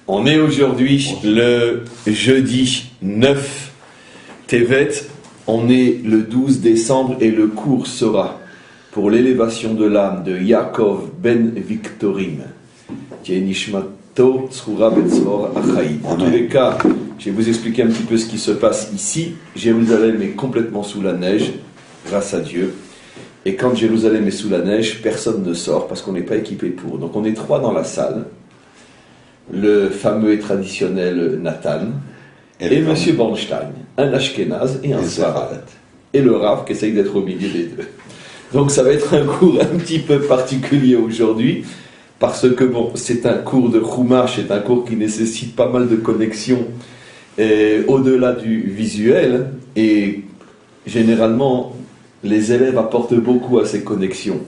On est aujourd'hui le jeudi 9 Tevet, on est le 12 décembre et le cours sera pour l'élévation de l'âme de Yaakov ben Victorim, qui est Nishmato Tzroura Betzor Achaï. En tous les cas, je vais vous expliquer un petit peu ce qui se passe ici. Jérusalem est complètement sous la neige, grâce à Dieu. Et quand Jérusalem est sous la neige, personne ne sort parce qu'on n'est pas équipé pour. Donc on est trois dans la salle. Le fameux et traditionnel Nathan et Monsieur Bornstein, un Ashkenaz et un Sfarad. Et le Rav qui essaye d'être au milieu des deux. Donc ça va être un cours un petit peu particulier aujourd'hui, parce que bon, c'est un cours de Chumash, c'est un cours qui nécessite pas mal de connexions au-delà du visuel, et généralement les élèves apportent beaucoup à ces connexions.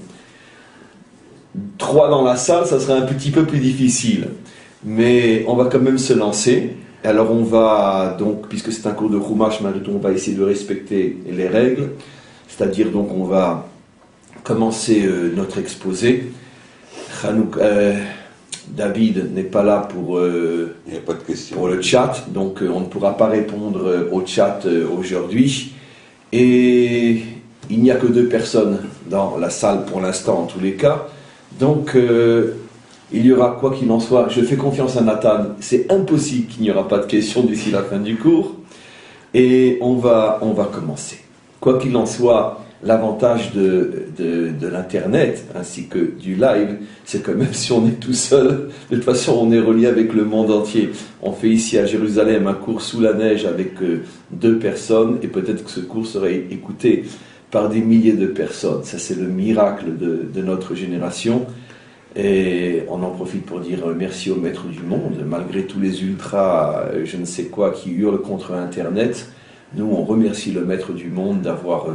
Trois dans la salle, ça serait un petit peu plus difficile, mais on va quand même se lancer. Alors on va donc, puisque c'est un cours de Chumash, malgré tout on va essayer de respecter les règles, c'est-à-dire donc on va commencer notre exposé. David n'est pas là pour, il n'y a pas de question. Pour le chat, donc on ne pourra pas répondre au chat aujourd'hui. Et il n'y a que 2 personnes dans la salle pour l'instant en tous les cas. Donc il y aura, quoi qu'il en soit, je fais confiance à Nathan, c'est impossible qu'il n'y aura pas de questions d'ici la fin du cours. Et on va commencer. Quoi qu'il en soit, l'avantage de l'internet ainsi que du live, c'est que même si on est tout seul, de toute façon on est relié avec le monde entier. On fait ici à Jérusalem un cours sous la neige avec 2 personnes, et peut-être que ce cours serait écouté par des milliers de personnes. Ça c'est le miracle de notre génération, et on en profite pour dire merci au maître du monde. Malgré tous les ultras, je ne sais quoi, qui hurlent contre internet, nous on remercie le maître du monde d'avoir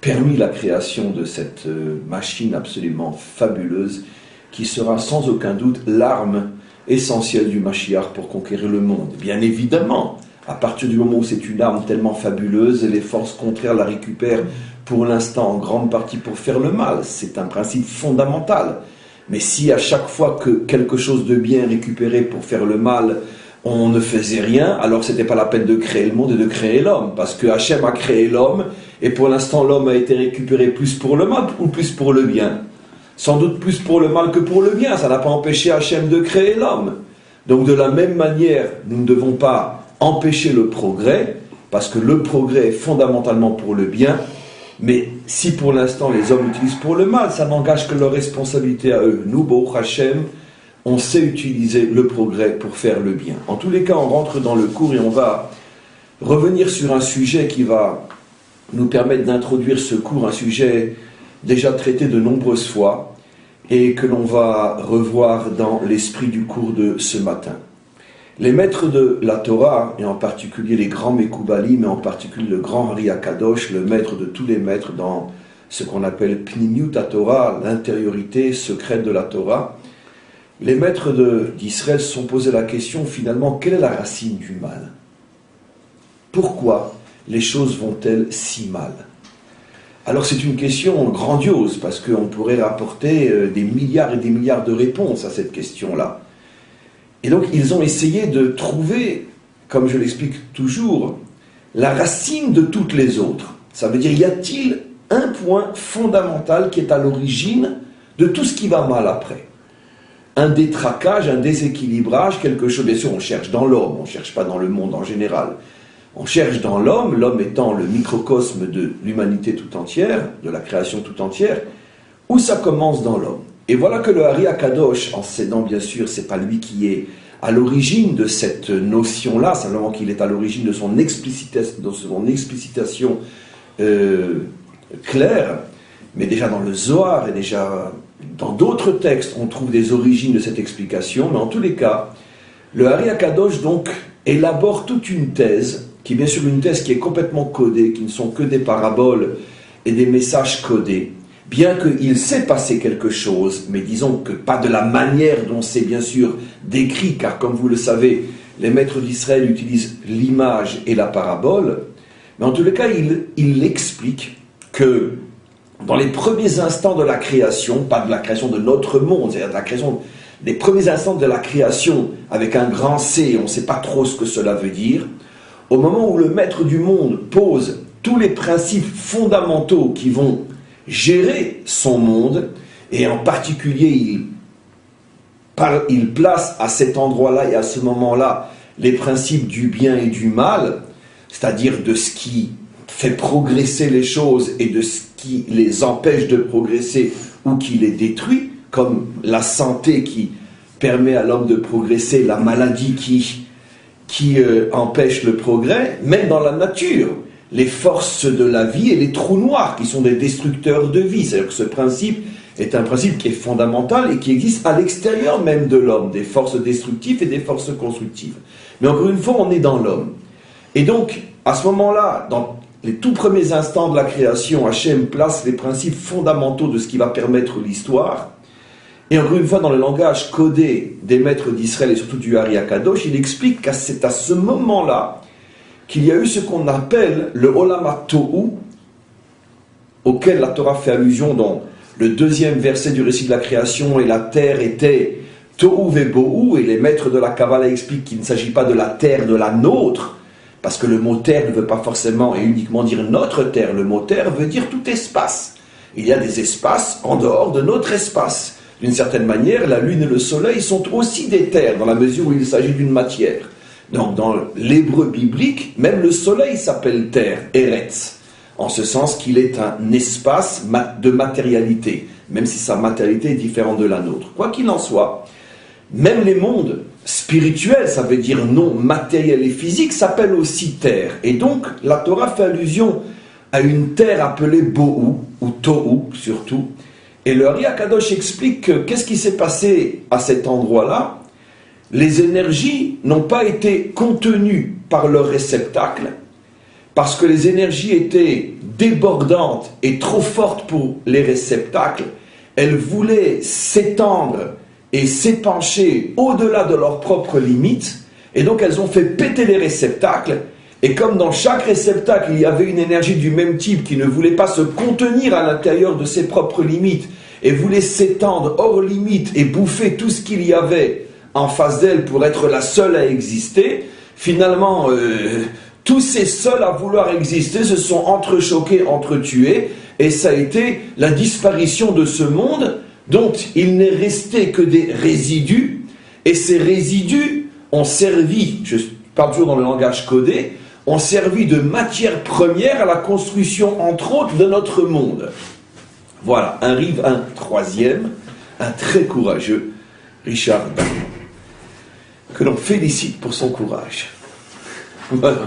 permis la création de cette machine absolument fabuleuse qui sera sans aucun doute l'arme essentielle du Mashiach pour conquérir le monde. Bien évidemment, à partir du moment où c'est une arme tellement fabuleuse, les forces contraires la récupèrent pour l'instant en grande partie pour faire le mal. C'est un principe fondamental. Mais si à chaque fois que quelque chose de bien est récupéré pour faire le mal, on ne faisait rien, alors ce n'était pas la peine de créer le monde et de créer l'homme, parce que Hachem a créé l'homme, et pour l'instant l'homme a été récupéré plus pour le mal ou plus pour le bien. Sans doute plus pour le mal que pour le bien, ça n'a pas empêché Hachem de créer l'homme. Donc de la même manière, nous ne devons pas empêcher le progrès, parce que le progrès est fondamentalement pour le bien, mais si pour l'instant les hommes l'utilisent pour le mal, ça n'engage que leur responsabilité à eux. Nous, Baruch Hachem, on sait utiliser le progrès pour faire le bien. En tous les cas, on rentre dans le cours et on va revenir sur un sujet qui va nous permettre d'introduire ce cours, un sujet déjà traité de nombreuses fois et que l'on va revoir dans l'esprit du cours de ce matin. Les maîtres de la Torah, et en particulier les grands Mekoubalim, mais en particulier le grand Hari Akadosh, le maître de tous les maîtres dans ce qu'on appelle Pnimiut HaTorah, l'intériorité secrète de la Torah, les maîtres d'Israël se sont posé la question, finalement, quelle est la racine du mal? Pourquoi les choses vont-elles si mal? Alors c'est une question grandiose, parce qu'on pourrait rapporter des milliards et des milliards de réponses à cette question-là. Et donc ils ont essayé de trouver, comme je l'explique toujours, la racine de toutes les autres. Ça veut dire, y a-t-il un point fondamental qui est à l'origine de tout ce qui va mal après? Un détraquage, un déséquilibrage, quelque chose. Bien sûr, on cherche dans l'homme, on ne cherche pas dans le monde en général. On cherche dans l'homme, l'homme étant le microcosme de l'humanité tout entière, de la création tout entière, où ça commence dans l'homme. Et voilà que le Hari Akadosh, en cédant bien sûr, c'est pas lui qui est à l'origine de cette notion-là, simplement qu'il est à l'origine de son explicitation claire, mais déjà dans le Zohar et déjà dans d'autres textes, on trouve des origines de cette explication, mais en tous les cas, le Hari Akadosh donc élabore toute une thèse, qui est bien sûr une thèse qui est complètement codée, qui ne sont que des paraboles et des messages codés, bien qu'il s'est passé quelque chose, mais disons que pas de la manière dont c'est bien sûr décrit, car comme vous le savez, les maîtres d'Israël utilisent l'image et la parabole, mais en tous les cas, il explique que dans les premiers instants de la création, pas de la création de notre monde, c'est-à-dire de la création les premiers instants de la création, avec un grand C, on ne sait pas trop ce que cela veut dire, au moment où le maître du monde pose tous les principes fondamentaux qui vont gérer son monde, et en particulier il place à cet endroit-là et à ce moment-là les principes du bien et du mal, c'est-à-dire de ce qui fait progresser les choses et de ce qui les empêche de progresser ou qui les détruit, comme la santé qui permet à l'homme de progresser, la maladie qui empêche le progrès, même dans la nature, les forces de la vie et les trous noirs qui sont des destructeurs de vie. C'est-à-dire que ce principe est un principe qui est fondamental et qui existe à l'extérieur même de l'homme, des forces destructives et des forces constructives. Mais encore une fois, on est dans l'homme. Et donc, à ce moment-là, dans les tout premiers instants de la création, Hachem place les principes fondamentaux de ce qui va permettre l'histoire. Et encore une fois, dans le langage codé des maîtres d'Israël et surtout du Ari Akadosh, il explique que c'est à ce moment-là qu'il y a eu ce qu'on appelle le Olam HaTohu, auquel la Torah fait allusion dans le deuxième verset du récit de la création, et la terre était Tohu Vebohu, et les maîtres de la Kabbalah expliquent qu'il ne s'agit pas de la terre de la nôtre, parce que le mot terre ne veut pas forcément et uniquement dire notre terre, le mot terre veut dire tout espace. Il y a des espaces en dehors de notre espace. D'une certaine manière, la lune et le soleil sont aussi des terres, dans la mesure où il s'agit d'une matière. Donc dans l'hébreu biblique, même le soleil s'appelle terre, Eretz, en ce sens qu'il est un espace de matérialité, même si sa matérialité est différente de la nôtre. Quoi qu'il en soit, même les mondes spirituels, ça veut dire non matériel et physique, s'appellent aussi terre. Et donc la Torah fait allusion à une terre appelée Bohu, ou Tohu surtout. Et le Ari Akadosh explique que qu'est-ce qui s'est passé à cet endroit-là. Les énergies n'ont pas été contenues par leur réceptacle, parce que les énergies étaient débordantes et trop fortes pour les réceptacles. Elles voulaient s'étendre et s'épancher au-delà de leurs propres limites, et donc elles ont fait péter les réceptacles, et comme dans chaque réceptacle il y avait une énergie du même type qui ne voulait pas se contenir à l'intérieur de ses propres limites, et voulait s'étendre hors limite et bouffer tout ce qu'il y avait en face d'elle pour être la seule à exister, finalement tous ces seuls à vouloir exister se sont entrechoqués, entretués, et ça a été la disparition de ce monde dont il n'est resté que des résidus, et ces résidus ont servi, je parle toujours dans le langage codé, ont servi de matière première à la construction, entre autres, de notre monde. Voilà, arrive un troisième, un très courageux, Richard Bach, que l'on félicite pour son courage. Voilà.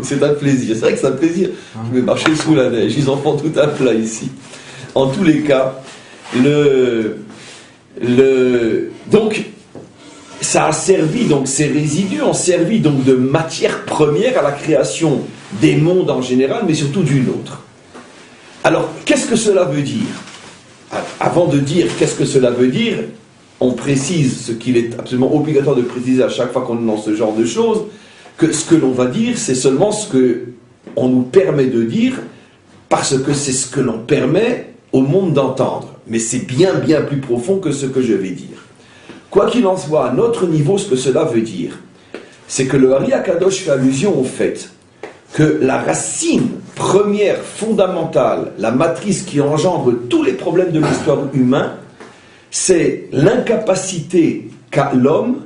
C'est un plaisir, c'est vrai que c'est un plaisir. Je vais marcher sous la neige, ils en font tout un plat ici. En tous les cas, donc, ça a servi, donc ces résidus ont servi donc de matière première à la création des mondes en général, mais surtout du nôtre. Alors, qu'est-ce que cela veut dire ? Avant de dire qu'est-ce que cela veut dire, on précise ce qu'il est absolument obligatoire de préciser à chaque fois qu'on est dans ce genre de choses, que ce que l'on va dire, c'est seulement ce qu'on nous permet de dire, parce que c'est ce que l'on permet au monde d'entendre. Mais c'est bien, bien plus profond que ce que je vais dire. Quoi qu'il en soit, à notre niveau, ce que cela veut dire, c'est que le Ari Akadosh fait allusion au fait que la racine première, fondamentale, la matrice qui engendre tous les problèmes de l'histoire humaine, c'est l'incapacité qu'a l'homme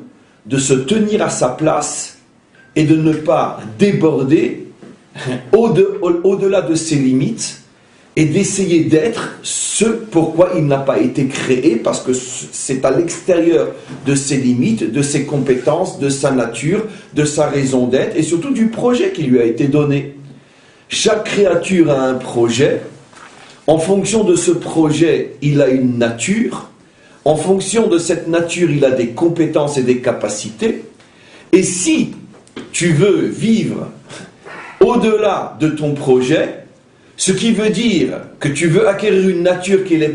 de se tenir à sa place et de ne pas déborder au-delà de ses limites et d'essayer d'être ce pourquoi il n'a pas été créé, parce que c'est à l'extérieur de ses limites, de ses compétences, de sa nature, de sa raison d'être, et surtout du projet qui lui a été donné. Chaque créature a un projet. En fonction de ce projet, il a une nature. En fonction de cette nature, il a des compétences et des capacités. Et si tu veux vivre au-delà de ton projet, ce qui veut dire que tu veux acquérir une nature qui n'est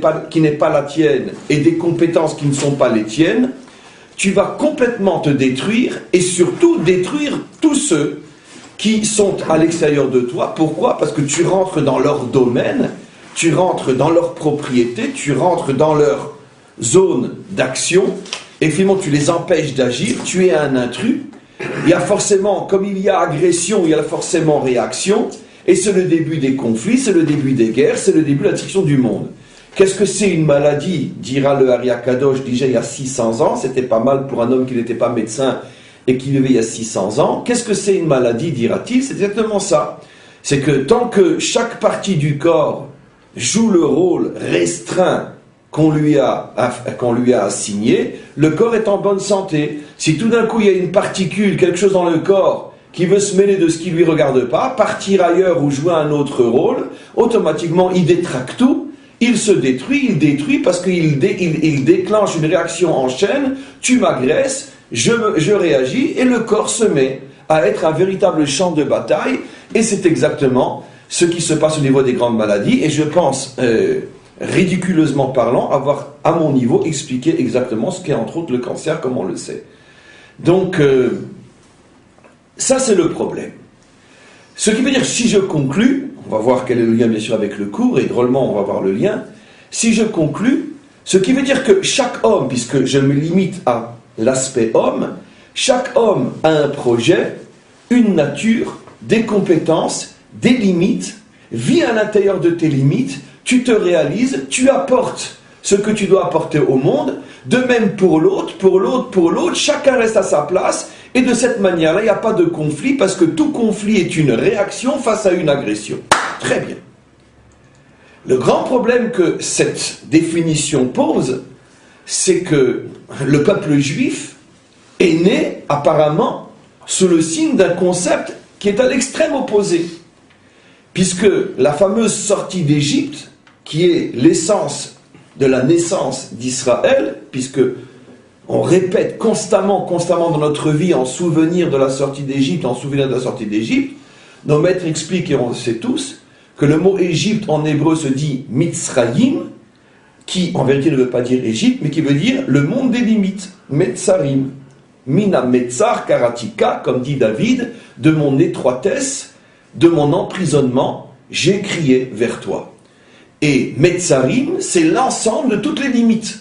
pas la tienne et des compétences qui ne sont pas les tiennes, tu vas complètement te détruire et surtout détruire tous ceux qui sont à l'extérieur de toi. Pourquoi ? Parce que tu rentres dans leur domaine, tu rentres dans leur propriété, tu rentres dans leur zone d'action et finalement tu les empêches d'agir, tu es un intrus. Il y a forcément, comme il y a agression, il y a forcément réaction, et c'est le début des conflits, c'est le début des guerres, c'est le début de la destruction du monde. Qu'est-ce que c'est une maladie, dira le Ari Akadosh déjà il y a 600 ans, c'était pas mal pour un homme qui n'était pas médecin et qui vivait il y a 600 ans. Qu'est-ce que c'est une maladie, dira-t-il? C'est exactement ça. C'est que tant que chaque partie du corps joue le rôle restreint qu'on lui a assigné, le corps est en bonne santé. Si tout d'un coup il y a une particule, quelque chose dans le corps qui veut se mêler de ce qui ne lui regarde pas, partir ailleurs ou jouer un autre rôle, automatiquement il détraque tout, il se détruit, il détruit parce qu'il déclenche une réaction en chaîne, tu m'agresses, je réagis et le corps se met à être un véritable champ de bataille, et c'est exactement ce qui se passe au niveau des grandes maladies, et je pense, ridiculeusement parlant, avoir à mon niveau expliqué exactement ce qu'est entre autres le cancer, comme on le sait. Donc, ça c'est le problème. Ce qui veut dire, si je conclus, on va voir quel est le lien bien sûr avec le cours, et drôlement on va voir le lien, si je conclus, ce qui veut dire que chaque homme, puisque je me limite à l'aspect homme, chaque homme a un projet, une nature, des compétences, des limites, vit à l'intérieur de tes limites, tu te réalises, tu apportes ce que tu dois apporter au monde, de même pour l'autre, chacun reste à sa place, et de cette manière-là, il n'y a pas de conflit, parce que tout conflit est une réaction face à une agression. Très bien. Le grand problème que cette définition pose, c'est que le peuple juif est né, apparemment, sous le signe d'un concept qui est à l'extrême opposé. Puisque la fameuse sortie d'Égypte, qui est l'essence de la naissance d'Israël, puisque on répète constamment dans notre vie en souvenir de la sortie d'Égypte, nos maîtres expliquent, et on le sait tous, que le mot Égypte en hébreu se dit Mitzrayim, qui en vérité ne veut pas dire Égypte, mais qui veut dire le monde des limites, Metzarim. Mina Metzar Karatika, comme dit David, de mon étroitesse, de mon emprisonnement, j'ai crié vers toi. Et Metzarim, c'est l'ensemble de toutes les limites.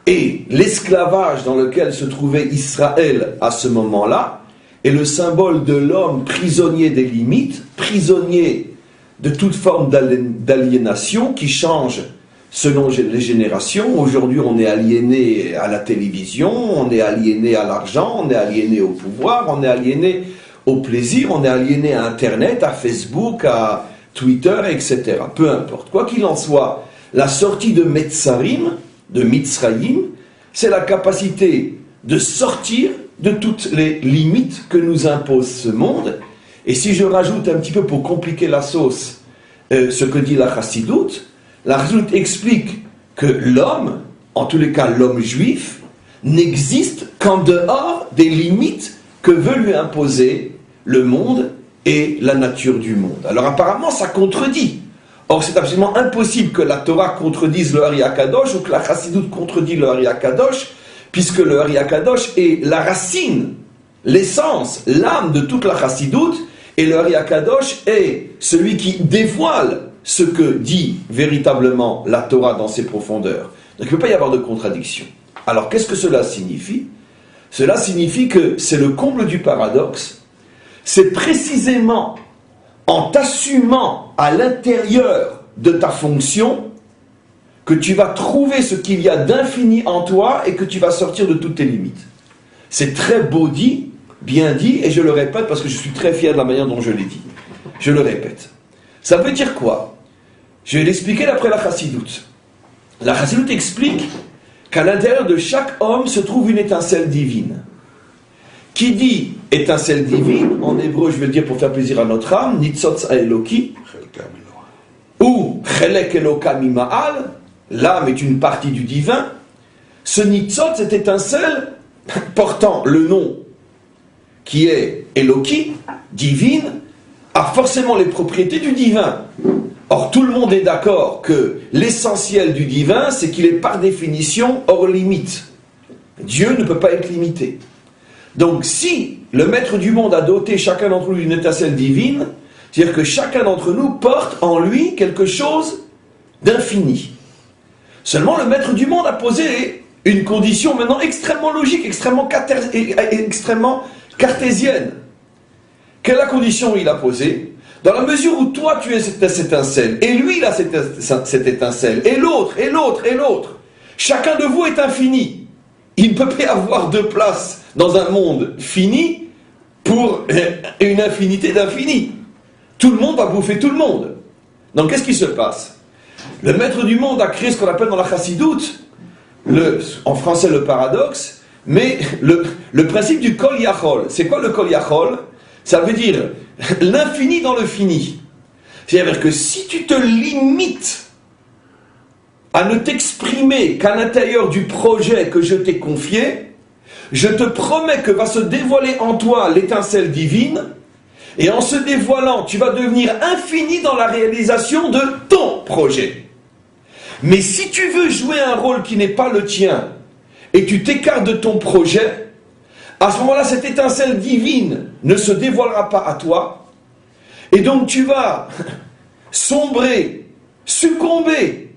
Et l'esclavage dans lequel se trouvait Israël à ce moment-là est le symbole de l'homme prisonnier des limites, prisonnier de toute forme d'aliénation qui change selon les générations. Aujourd'hui, on est aliéné à la télévision, on est aliéné à l'argent, on est aliéné au pouvoir, on est aliéné au plaisir, on est aliéné à Internet, à Facebook, à Twitter, etc. Peu importe. Quoi qu'il en soit, la sortie de Metzarim, de Mitzrayim, c'est la capacité de sortir de toutes les limites que nous impose ce monde. Et si je rajoute un petit peu pour compliquer la sauce ce que dit la Chassidoute explique que l'homme, en tous les cas l'homme juif, n'existe qu'en dehors des limites que veut lui imposer le monde et la nature du monde. Alors apparemment ça contredit. Or c'est absolument impossible que la Torah contredise le Ari Akadosh ou que la Chassidoute contredit le Ari Akadosh, puisque le Ari Akadosh est la racine, l'essence, l'âme de toute la Chassidoute, et le Ari Akadosh est celui qui dévoile ce que dit véritablement la Torah dans ses profondeurs. Donc il ne peut pas y avoir de contradiction. Alors qu'est-ce que cela signifie? Cela signifie que c'est le comble du paradoxe. C'est précisément en t'assumant à l'intérieur de ta fonction que tu vas trouver ce qu'il y a d'infini en toi et que tu vas sortir de toutes tes limites. C'est très beau dit, bien dit, et je le répète parce que je suis très fier de la manière dont je l'ai dit. Je le répète. Ça veut dire quoi? Je vais l'expliquer d'après la Chassidoute. La Chassidoute explique qu'à l'intérieur de chaque homme se trouve une étincelle divine. Qui dit étincelle divine, en hébreu je vais le dire pour faire plaisir à notre âme, Nitzotz Eloki, ou Chelek Eloka Mima'al, l'âme est une partie du divin. Ce Nitzotz, cette étincelle, portant le nom qui est Eloki, divine, a forcément les propriétés du divin. Or, tout le monde est d'accord que l'essentiel du divin, c'est qu'il est par définition hors limite. Dieu ne peut pas être limité. Donc, si le maître du monde a doté chacun d'entre nous d'une étincelle divine, c'est-à-dire que chacun d'entre nous porte en lui quelque chose d'infini. Seulement, le maître du monde a posé une condition maintenant extrêmement logique, extrêmement cartésienne. Quelle est la condition il a posée? Dans la mesure où toi tu es cette étincelle, et lui il a cette étincelle, et l'autre, et l'autre, et l'autre, chacun de vous est infini. Il ne peut pas y avoir de place dans un monde fini pour une infinité d'infini. Tout le monde va bouffer tout le monde. Donc qu'est-ce qui se passe? Le maître du monde a créé ce qu'on appelle dans la chassidoute, en français le paradoxe, mais le principe du kol yachol. C'est quoi le kol yachol? Ça veut dire l'infini dans le fini. C'est-à-dire que si tu te limites à ne t'exprimer qu'à l'intérieur du projet que je t'ai confié, je te promets que va se dévoiler en toi l'étincelle divine, et en se dévoilant, tu vas devenir infini dans la réalisation de ton projet. Mais si tu veux jouer un rôle qui n'est pas le tien, et tu t'écartes de ton projet, à ce moment-là, cette étincelle divine ne se dévoilera pas à toi, et donc tu vas sombrer, succomber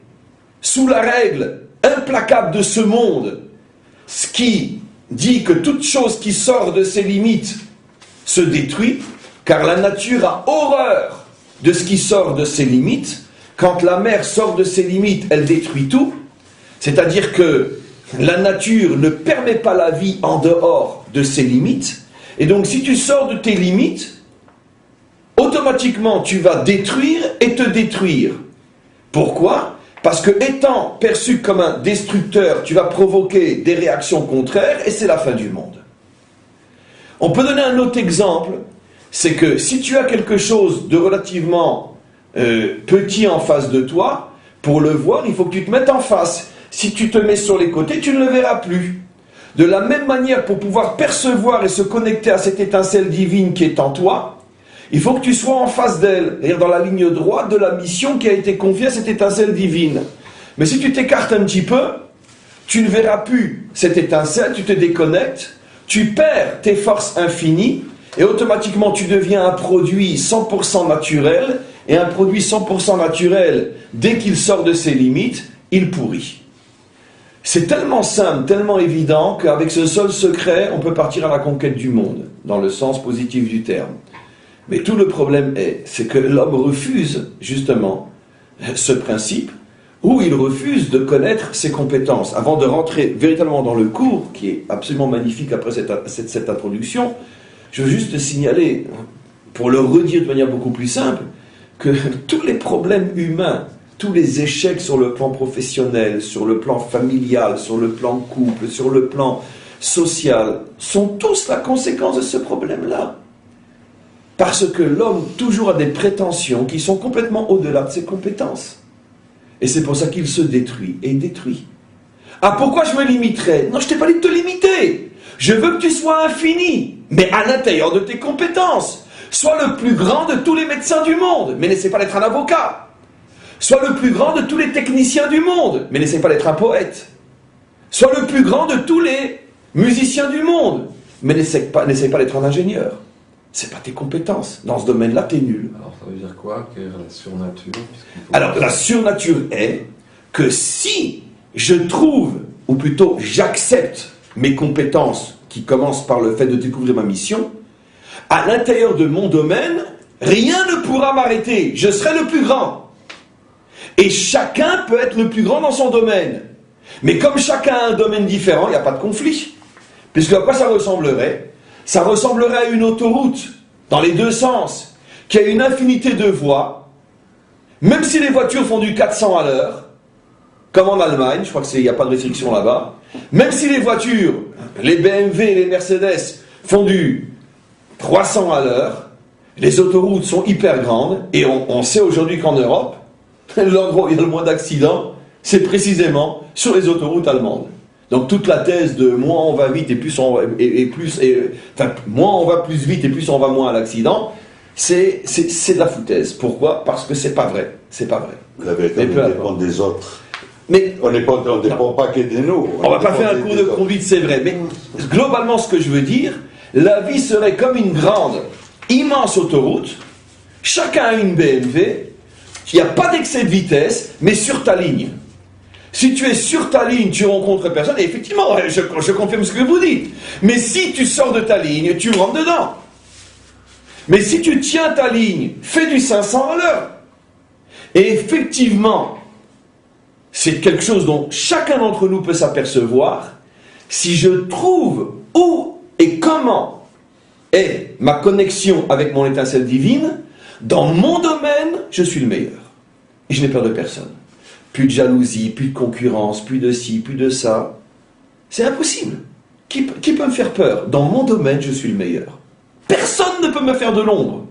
sous la règle implacable de ce monde, ce qui dit que toute chose qui sort de ses limites se détruit, car la nature a horreur de ce qui sort de ses limites. Quand la mer sort de ses limites, elle détruit tout, c'est-à-dire que la nature ne permet pas la vie en dehors de ses limites, et donc si tu sors de tes limites, automatiquement tu vas détruire et te détruire. Pourquoi? Parce que étant perçu comme un destructeur, tu vas provoquer des réactions contraires, et c'est la fin du monde. On peut donner un autre exemple, c'est que si tu as quelque chose de relativement petit en face de toi, pour le voir, il faut que tu te mettes en face. Si tu te mets sur les côtés, tu ne le verras plus. De la même manière, pour pouvoir percevoir et se connecter à cette étincelle divine qui est en toi, il faut que tu sois en face d'elle, c'est-à-dire dans la ligne droite de la mission qui a été confiée à cette étincelle divine. Mais si tu t'écartes un petit peu, tu ne verras plus cette étincelle, tu te déconnectes, tu perds tes forces infinies, et automatiquement tu deviens un produit 100% naturel, et un produit 100% naturel, dès qu'il sort de ses limites, il pourrit. C'est tellement simple, tellement évident, qu'avec ce seul secret, on peut partir à la conquête du monde, dans le sens positif du terme. Mais tout le problème c'est que l'homme refuse, justement, ce principe, ou il refuse de connaître ses compétences. Avant de rentrer véritablement dans le cours, qui est absolument magnifique après cette introduction, je veux juste signaler, pour le redire de manière beaucoup plus simple, que tous les problèmes humains, tous les échecs sur le plan professionnel, sur le plan familial, sur le plan couple, sur le plan social, sont tous la conséquence de ce problème-là. Parce que l'homme toujours a des prétentions qui sont complètement au-delà de ses compétences. Et c'est pour ça qu'il se détruit et détruit. Ah, pourquoi je me limiterais? Non, je t'ai pas dit de te limiter. Je veux que tu sois infini, mais à l'intérieur de tes compétences. Sois le plus grand de tous les médecins du monde, mais n'essaie pas d'être un avocat. Sois le plus grand de tous les techniciens du monde, mais n'essaie pas d'être un poète. Sois le plus grand de tous les musiciens du monde, mais n'essaie pas d'être un ingénieur. C'est pas tes compétences. Dans ce domaine-là, t'es nul. Alors, ça veut dire quoi, que la surnature? Alors, la surnature est que si je trouve, ou plutôt j'accepte mes compétences qui commencent par le fait de découvrir ma mission, à l'intérieur de mon domaine, rien ne pourra m'arrêter. Je serai le plus grand. Et chacun peut être le plus grand dans son domaine. Mais comme chacun a un domaine différent, il n'y a pas de conflit. Puisque à quoi ça ressemblerait? Ça ressemblerait à une autoroute, dans les deux sens, qui a une infinité de voies, même si les voitures font du 400 à l'heure, comme en Allemagne, je crois qu'il n'y a pas de restriction là-bas, même si les voitures, les BMW et les Mercedes, font du 300 à l'heure, les autoroutes sont hyper grandes, et on sait aujourd'hui qu'en Europe, l'endroit où il y a le moins d'accidents, c'est précisément sur les autoroutes allemandes. Donc toute la thèse de moins on va vite et plus on moins on va plus vite et plus on va moins à l'accident, c'est de la foutaise. Pourquoi? Parce que c'est pas vrai. C'est pas vrai. La vérité dépend des autres. Mais on ne dépend pas que de nous. On va pas faire un cours de conduite, c'est vrai. Mais globalement, ce que je veux dire, la vie serait comme une grande, immense autoroute. Chacun a une BMW. Il n'y a pas d'excès de vitesse, mais sur ta ligne. Si tu es sur ta ligne, tu rencontres personne, et effectivement, je confirme ce que vous dites. Mais si tu sors de ta ligne, tu rentres dedans. Mais si tu tiens ta ligne, fais du 500 à l'heure. Et effectivement, c'est quelque chose dont chacun d'entre nous peut s'apercevoir. Si je trouve où et comment est ma connexion avec mon étincelle divine, dans mon domaine, je suis le meilleur. Et je n'ai peur de personne. Plus de jalousie, plus de concurrence, plus de ci, plus de ça. C'est impossible. Qui peut me faire peur? Dans mon domaine, je suis le meilleur. Personne ne peut me faire de l'ombre.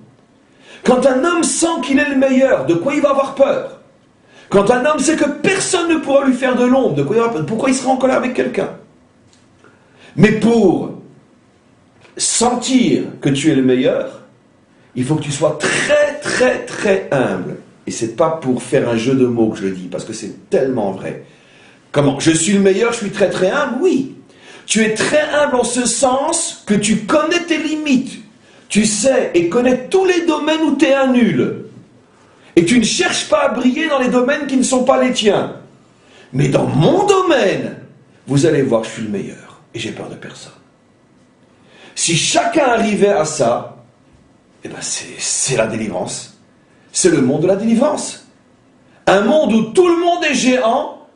Quand un homme sent qu'il est le meilleur, de quoi il va avoir peur? Quand un homme sait que personne ne pourra lui faire de l'ombre, de quoi il va avoir peur? Pourquoi il sera en colère avec quelqu'un? Mais pour sentir que tu es le meilleur, il faut que tu sois très très très humble. Et c'est pas pour faire un jeu de mots que je le dis, parce que c'est tellement vrai. Comment? Je suis le meilleur, je suis très très humble? Oui. Tu es très humble en ce sens que tu connais tes limites. Tu sais et connais tous les domaines où tu es un nul. Et tu ne cherches pas à briller dans les domaines qui ne sont pas les tiens. Mais dans mon domaine, vous allez voir, je suis le meilleur. Et j'ai peur de personne. Si chacun arrivait à ça, eh ben c'est la délivrance. C'est le monde de la délivrance. Un monde où tout le monde est géant,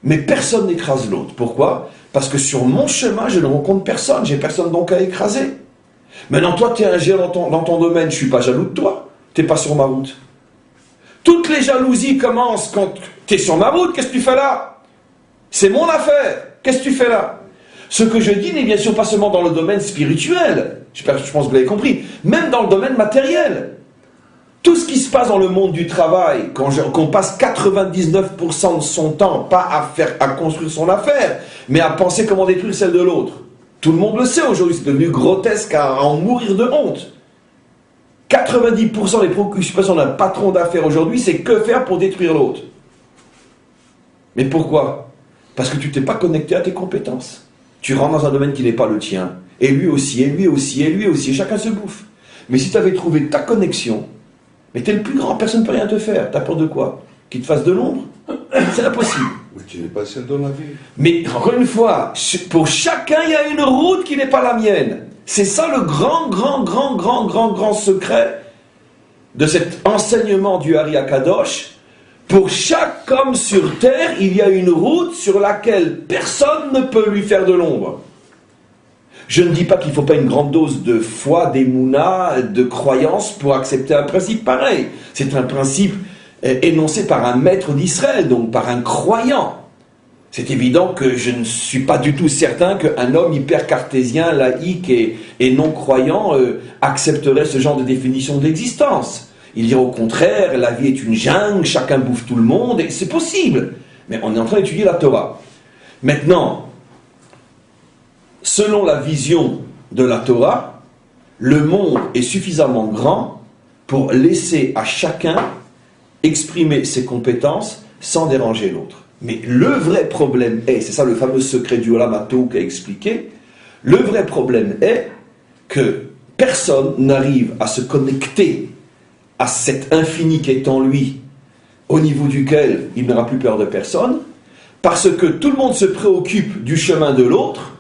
mais personne n'écrase l'autre. Pourquoi? Parce que sur mon chemin, je ne rencontre personne. J'ai personne donc à écraser. Maintenant, toi, tu es un géant dans ton domaine. Je ne suis pas jaloux de toi. Tu n'es pas sur ma route. Toutes les jalousies commencent quand tu es sur ma route. Qu'est-ce que tu fais là? C'est mon affaire. Qu'est-ce que tu fais là? Ce que je dis n'est bien sûr pas seulement dans le domaine spirituel. Je pense que vous l'avez compris. Même dans le domaine matériel. Tout ce qui se passe dans le monde du travail, qu'on passe 99% de son temps, pas à construire son affaire, mais à penser comment détruire celle de l'autre. Tout le monde le sait aujourd'hui, c'est devenu grotesque à en mourir de honte. 90% des préoccupations d'un patron d'affaires aujourd'hui, c'est que faire pour détruire l'autre. Mais pourquoi? Parce que tu t'es pas connecté à tes compétences. Tu rentres dans un domaine qui n'est pas le tien. Et lui aussi, et lui aussi, et lui aussi, et chacun se bouffe. Mais si tu avais trouvé ta connexion, mais t'es le plus grand, personne ne peut rien te faire. T'as peur de quoi? Qu'il te fasse de l'ombre? C'est impossible. Mais tu n'es pas seul dans la vie. Mais encore une fois, pour chacun, il y a une route qui n'est pas la mienne. C'est ça le grand secret de cet enseignement du Ari Akadosh. Pour chaque homme sur terre, il y a une route sur laquelle personne ne peut lui faire de l'ombre. Je ne dis pas qu'il ne faut pas une grande dose de foi, d'émouna, de croyance pour accepter un principe pareil. C'est un principe énoncé par un maître d'Israël, donc par un croyant. C'est évident que je ne suis pas du tout certain qu'un homme hyper cartésien, laïque et non croyant accepterait ce genre de définition de l'existence. Il dirait au contraire, la vie est une jungle, chacun bouffe tout le monde, et c'est possible. Mais on est en train d'étudier la Torah. Maintenant, selon la vision de la Torah, le monde est suffisamment grand pour laisser à chacun exprimer ses compétences sans déranger l'autre. Mais le vrai problème est, c'est ça le fameux secret du Olam Hatou qu'a expliqué, le vrai problème est que personne n'arrive à se connecter à cet infini qui est en lui, au niveau duquel il n'aura plus peur de personne, parce que tout le monde se préoccupe du chemin de l'autre,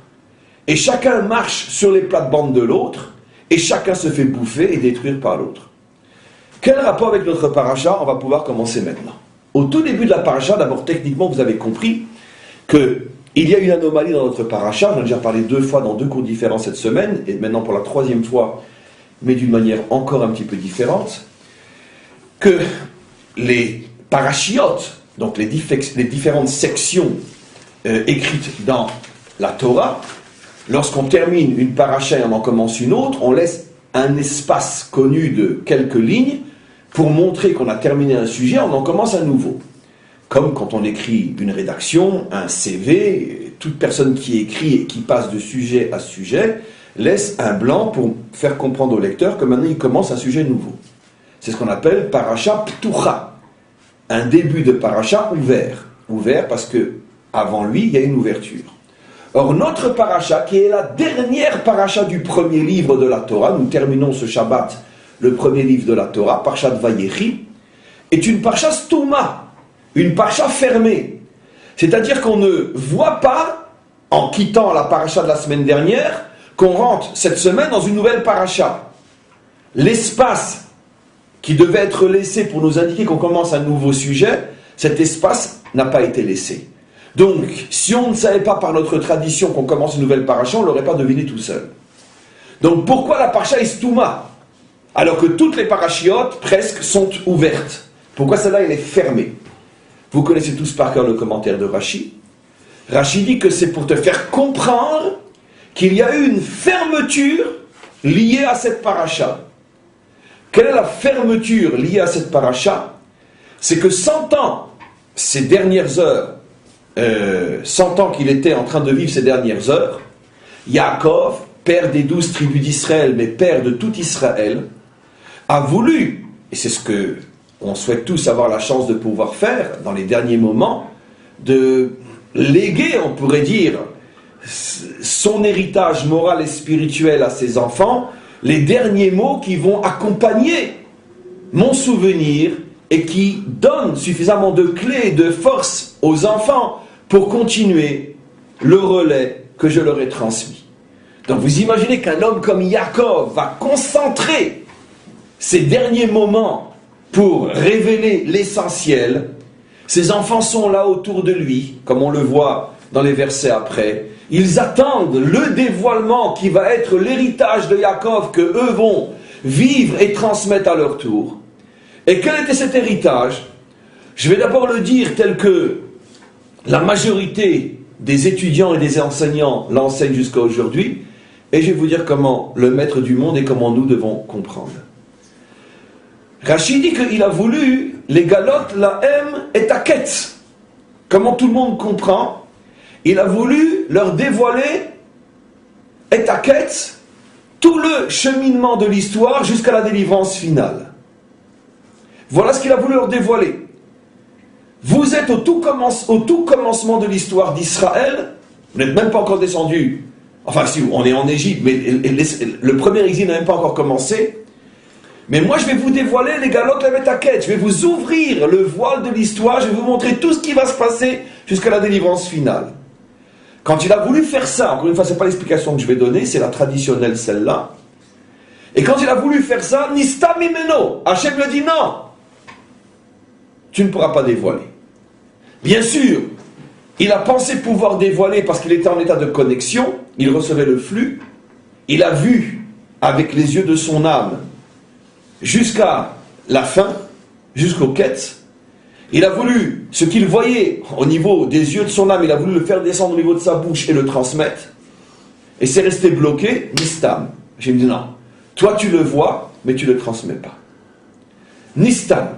et chacun marche sur les plates-bandes de l'autre, et chacun se fait bouffer et détruire par l'autre. Quel rapport avec notre paracha? On va pouvoir commencer maintenant. Au tout début de la paracha, d'abord techniquement, vous avez compris qu'il y a une anomalie dans notre paracha. J'en ai déjà parlé 2 fois dans 2 cours différents cette semaine, et maintenant pour la 3e fois, mais d'une manière encore un petit peu différente, que les parachiotes, donc les différentes sections écrites dans la Torah, lorsqu'on termine une paracha et on en commence une autre, on laisse un espace connu de quelques lignes pour montrer qu'on a terminé un sujet, on en commence un nouveau. Comme quand on écrit une rédaction, un CV, toute personne qui écrit et qui passe de sujet à sujet laisse un blanc pour faire comprendre au lecteur que maintenant il commence un sujet nouveau. C'est ce qu'on appelle paracha ptucha, un début de paracha ouvert. Ouvert parce que avant lui, il y a une ouverture. Or, notre paracha, qui est la dernière paracha du premier livre de la Torah, nous terminons ce Shabbat, le premier livre de la Torah, Parashat Vayechi, est une paracha stouma, une paracha fermée. C'est-à-dire qu'on ne voit pas, en quittant la paracha de la semaine dernière, qu'on rentre cette semaine dans une nouvelle paracha. L'espace qui devait être laissé pour nous indiquer qu'on commence un nouveau sujet, cet espace n'a pas été laissé. Donc, si on ne savait pas par notre tradition qu'on commence une nouvelle paracha, on ne l'aurait pas deviné tout seul. Donc, pourquoi la paracha Istouma, alors que toutes les parachiotes, presque, sont ouvertes? Pourquoi celle-là, elle est fermée? Vous connaissez tous par cœur le commentaire de Rashi. Rashi dit que c'est pour te faire comprendre qu'il y a eu une fermeture liée à cette paracha. Quelle est la fermeture liée à cette paracha? C'est que 100 ans, ces dernières heures, 100 ans qu'il était en train de vivre ces dernières heures, Yaakov, père des 12 tribus d'Israël, mais père de tout Israël, a voulu, et c'est ce que on souhaite tous avoir la chance de pouvoir faire dans les derniers moments, de léguer, on pourrait dire, son héritage moral et spirituel à ses enfants, les derniers mots qui vont accompagner mon souvenir et qui donnent suffisamment de clés et de force aux enfants pour continuer le relais que je leur ai transmis. Donc vous imaginez qu'un homme comme Yaakov va concentrer ses derniers moments pour révéler l'essentiel. Ses enfants sont là autour de lui, comme on le voit dans les versets après. Ils attendent le dévoilement qui va être l'héritage de Yaakov que eux vont vivre et transmettre à leur tour. Et quel était cet héritage? Je vais d'abord le dire tel que la majorité des étudiants et des enseignants l'enseignent jusqu'à aujourd'hui, et je vais vous dire comment le maître du monde et comment nous devons comprendre. Rachid dit qu'il a voulu les galotes, la M et Taket. Comment tout le monde comprend, il a voulu leur dévoiler et Taket tout le cheminement de l'histoire jusqu'à la délivrance finale. Voilà ce qu'il a voulu leur dévoiler. Vous êtes au tout commencement de l'histoire d'Israël, vous n'êtes même pas encore descendu, enfin si, on est en Égypte, mais le premier exil n'a même pas encore commencé. Mais moi je vais vous dévoiler les galotes, les métaquettes, je vais vous ouvrir le voile de l'histoire, je vais vous montrer tout ce qui va se passer jusqu'à la délivrance finale. Quand il a voulu faire ça, encore une fois, ce n'est pas l'explication que je vais donner, c'est la traditionnelle celle-là. Et quand il a voulu faire ça, Nista Mimeno, Hachem lui a dit non, tu ne pourras pas dévoiler. Bien sûr, il a pensé pouvoir dévoiler parce qu'il était en état de connexion, il recevait le flux, il a vu avec les yeux de son âme jusqu'à la fin, jusqu'au quête. Il a voulu, ce qu'il voyait au niveau des yeux de son âme, il a voulu le faire descendre au niveau de sa bouche et le transmettre. Et c'est resté bloqué, Nistam. J'ai dit non, toi tu le vois, mais tu ne le transmets pas. Nistam.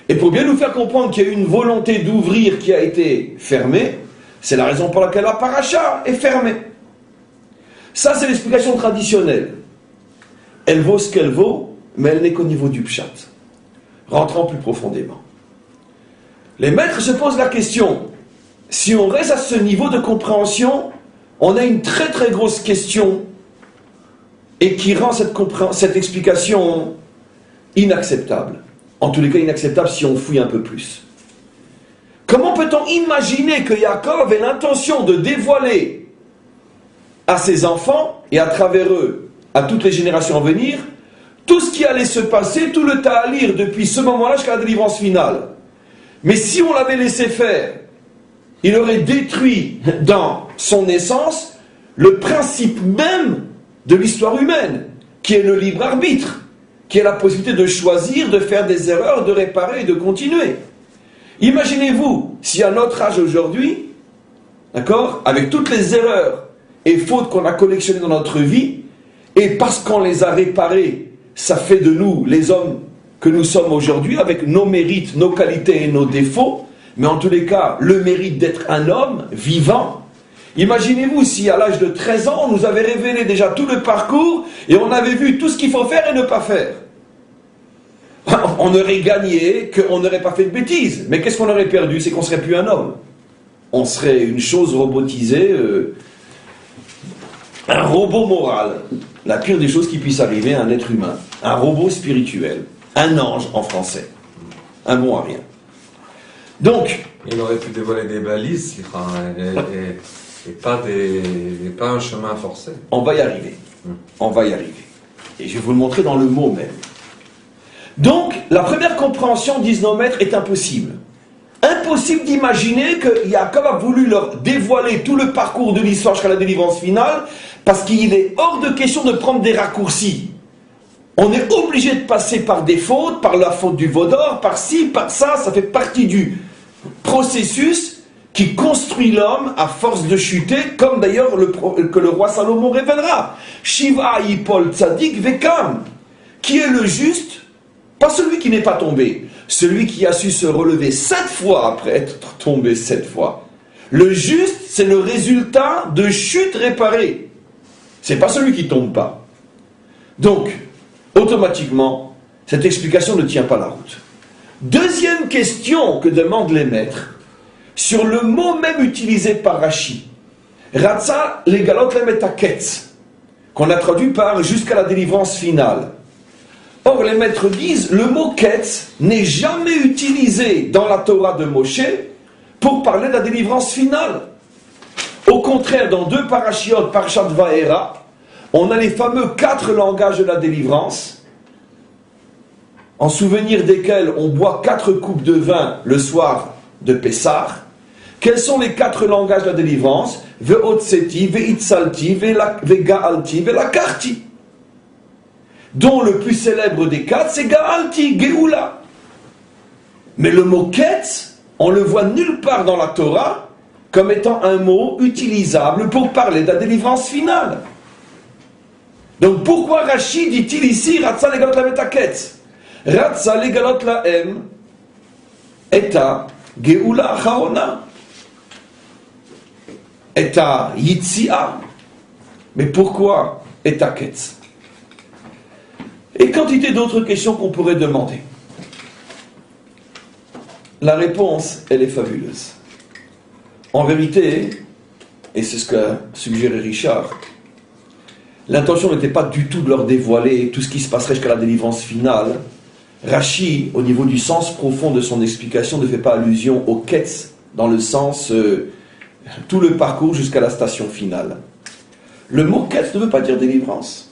Et pour bien nous faire comprendre qu'il y a eu une volonté d'ouvrir qui a été fermée, c'est la raison pour laquelle la paracha est fermée. Ça c'est l'explication traditionnelle. Elle vaut ce qu'elle vaut, mais elle n'est qu'au niveau du pshat. Rentrons plus profondément. Les maîtres se posent la question, si on reste à ce niveau de compréhension, on a une très très grosse question et qui rend cette explication inacceptable. En tous les cas inacceptable si on fouille un peu plus. Comment peut-on imaginer que Yaakov ait l'intention de dévoiler à ses enfants et à travers eux, à toutes les générations à venir, tout ce qui allait se passer, tout le ta'alir depuis ce moment-là jusqu'à la délivrance finale. Mais si on l'avait laissé faire, il aurait détruit dans son essence le principe même de l'histoire humaine, qui est le libre arbitre, qui est la possibilité de choisir, de faire des erreurs, de réparer et de continuer. Imaginez-vous, si à notre âge aujourd'hui, d'accord, avec toutes les erreurs et fautes qu'on a collectionnées dans notre vie, et parce qu'on les a réparées, ça fait de nous les hommes que nous sommes aujourd'hui, avec nos mérites, nos qualités et nos défauts, mais en tous les cas, le mérite d'être un homme vivant. Imaginez-vous si à l'âge de 13 ans, on nous avait révélé déjà tout le parcours et on avait vu tout ce qu'il faut faire et ne pas faire. On aurait gagné qu'on n'aurait pas fait de bêtises. Mais qu'est-ce qu'on aurait perdu? C'est qu'on ne serait plus un homme. On serait une chose robotisée, un robot moral. La pire des choses qui puisse arriver à un être humain. Un robot spirituel. Un ange en français. Un bon à rien. Donc, Il aurait pu dévoiler des balises, et pas un chemin forcé. On va y arriver. On va y arriver. Et je vais vous le montrer dans le mot même. Donc, la première compréhension, disent nos maîtres, est impossible. Impossible d'imaginer que Yaakov a voulu leur dévoiler tout le parcours de l'histoire jusqu'à la délivrance finale, parce qu'il est hors de question de prendre des raccourcis. On est obligé de passer par des fautes, par la faute du veau d'or, par ci, par ça, ça fait partie du processus qui construit l'homme à force de chuter, comme d'ailleurs que le roi Salomon révélera. Shiva Yipol Tzadik Vekam, qui est le juste, pas celui qui n'est pas tombé, celui qui a su se relever 7 fois après être tombé 7 fois. Le juste, c'est le résultat de chutes réparées. C'est pas celui qui tombe pas. Donc, automatiquement, cette explication ne tient pas la route. Deuxième question que demandent les maîtres, sur le mot même utilisé par Rashi, Ratza legalot lemetaketz, qu'on a traduit par jusqu'à la délivrance finale. Or, les maîtres disent, le mot ketz n'est jamais utilisé dans la Torah de Moshe pour parler de la délivrance finale. Au contraire, dans 2 parashiot, Parashat Vaera, on a les fameux 4 langages de la délivrance, en souvenir desquels on boit 4 coupes de vin le soir de Pessah. Quels sont les 4 langages de la délivrance? Ve'otseti, ve'itzalti, ve'ga'alti, ve'lakarti. Dont le plus célèbre des 4, c'est Ga'alti, Geoula. Mais le mot ketz, on le voit nulle part dans la Torah comme étant un mot utilisable pour parler de la délivrance finale. Donc pourquoi Rashi dit-il ici Ratza legalot lahem et haketz? Ratza legalot lahem et Geoula acharona, et Yitzia. Mais pourquoi et haketz? Et quantité d'autres questions qu'on pourrait demander. La réponse, elle est fabuleuse. En vérité, et c'est ce qu'a suggéré Richard, l'intention n'était pas du tout de leur dévoiler tout ce qui se passerait jusqu'à la délivrance finale. Rashi, au niveau du sens profond de son explication, ne fait pas allusion au ketz, dans le sens tout le parcours jusqu'à la station finale. Le mot ketz ne veut pas dire délivrance.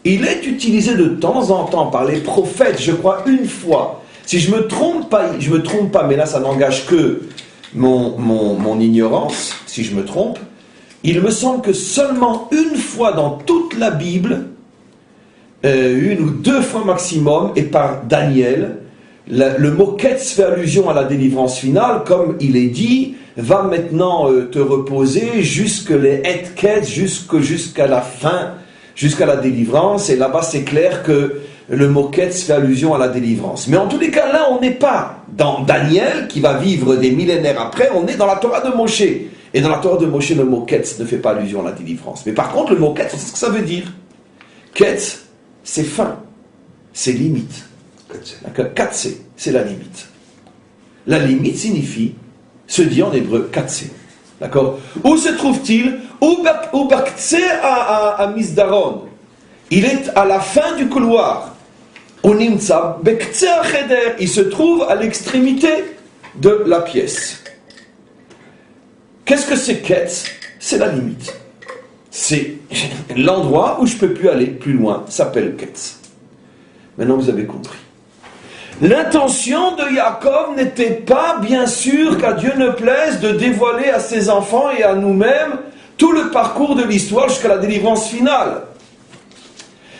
Il est utilisé de temps en temps par les prophètes, je crois une fois. Si je me trompe pas, mais là ça n'engage que mon ignorance, si je me trompe, il me semble que seulement une fois dans toute la Bible, 1 ou 2 fois maximum, et par Daniel, le mot ketz fait allusion à la délivrance finale, comme il est dit, va maintenant te reposer jusque les et ketz, jusqu'à la fin, jusqu'à la délivrance, et là-bas c'est clair que le mot ketz fait allusion à la délivrance. Mais en tous les cas, là on n'est pas dans Daniel, qui va vivre des millénaires après, on est dans la Torah de Moshe. Et dans la Torah de Moshe, le mot ketz ne fait pas allusion à la délivrance. Mais par contre, le mot ketz, c'est ce que ça veut dire. Ketz, c'est fin, c'est limite. Katsé, c'est la limite. La limite signifie, se dit en hébreu, katsé. D'accord? Où se trouve-t-il? Où Baktsé à Misdaron? Il est à la fin du couloir. Unimtsa Bektsé à Cheder. Il se trouve à l'extrémité de la pièce. Qu'est-ce que c'est ketz? C'est la limite. C'est l'endroit où je ne peux plus aller plus loin, s'appelle ketz. Maintenant vous avez compris. L'intention de Yaakov n'était pas, bien sûr, qu'à Dieu ne plaise de dévoiler à ses enfants et à nous-mêmes tout le parcours de l'histoire jusqu'à la délivrance finale.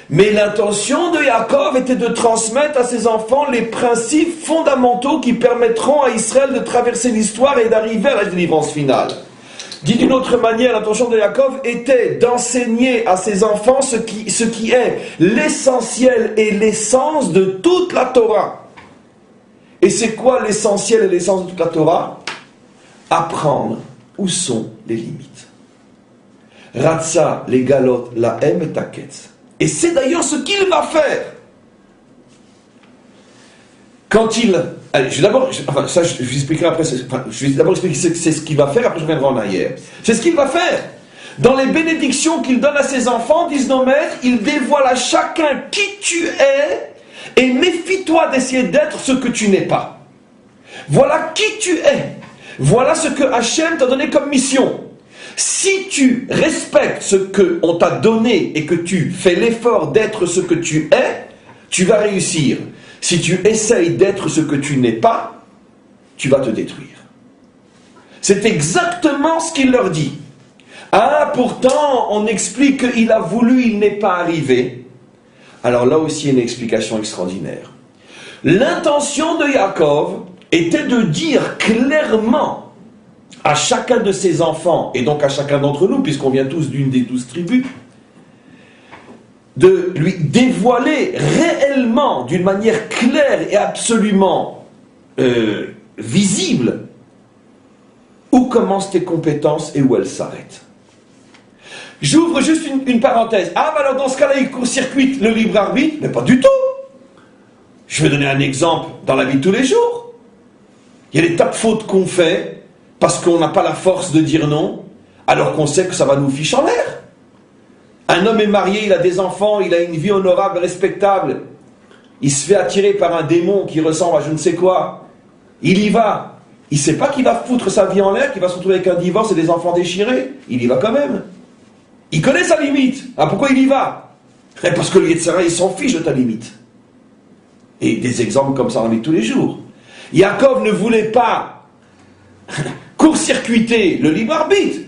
Mais l'intention de Yaakov était de transmettre à ses enfants les principes fondamentaux qui permettront à Israël de traverser l'histoire et d'arriver à la délivrance finale. Dit d'une autre manière, l'intention de Yaakov était d'enseigner à ses enfants ce qui est l'essentiel et l'essence de toute la Torah. Et c'est quoi l'essentiel et l'essence de toute la Torah? Apprendre où sont les limites. Ratza legalot lahem et haketz. Et c'est d'ailleurs ce qu'il va faire. Quand il... Allez, je vais vous expliquerai après. Je vais d'abord expliquer c'est ce qu'il va faire, après je reviendrai en arrière. C'est ce qu'il va faire. Dans les bénédictions qu'il donne à ses enfants, disent nos maîtres, il dévoile à chacun qui tu es et méfie-toi d'essayer d'être ce que tu n'es pas. Voilà qui tu es. Voilà ce que Hachem t'a donné comme mission. Si tu respectes ce qu'on t'a donné et que tu fais l'effort d'être ce que tu es, tu vas réussir. Si tu essayes d'être ce que tu n'es pas, tu vas te détruire. C'est exactement ce qu'il leur dit. Ah, pourtant, on explique qu'il a voulu, il n'est pas arrivé. Alors là aussi, il y a une explication extraordinaire. L'intention de Yaakov était de dire clairement à chacun de ses enfants, et donc à chacun d'entre nous, puisqu'on vient tous d'une des 12 tribus, de lui dévoiler réellement, d'une manière claire et absolument visible, où commencent tes compétences et où elles s'arrêtent. J'ouvre juste une parenthèse. Ah, bah alors dans ce cas-là, il court-circuite le libre arbitre? Mais pas du tout. Je vais donner un exemple dans la vie de tous les jours. Il y a des tas de fautes qu'on fait parce qu'on n'a pas la force de dire non, alors qu'on sait que ça va nous ficher en l'air. Un homme est marié, il a des enfants, il a une vie honorable, respectable. Il se fait attirer par un démon qui ressemble à je ne sais quoi. Il y va. Il ne sait pas qu'il va foutre sa vie en l'air, qu'il va se retrouver avec un divorce et des enfants déchirés. Il y va quand même. Il connaît sa limite. Ah, pourquoi il y va? Parce que le Yetzirah, il s'en fiche de ta limite. Et des exemples comme ça, on en met tous les jours. Yaakov ne voulait pas court-circuiter le libre arbitre.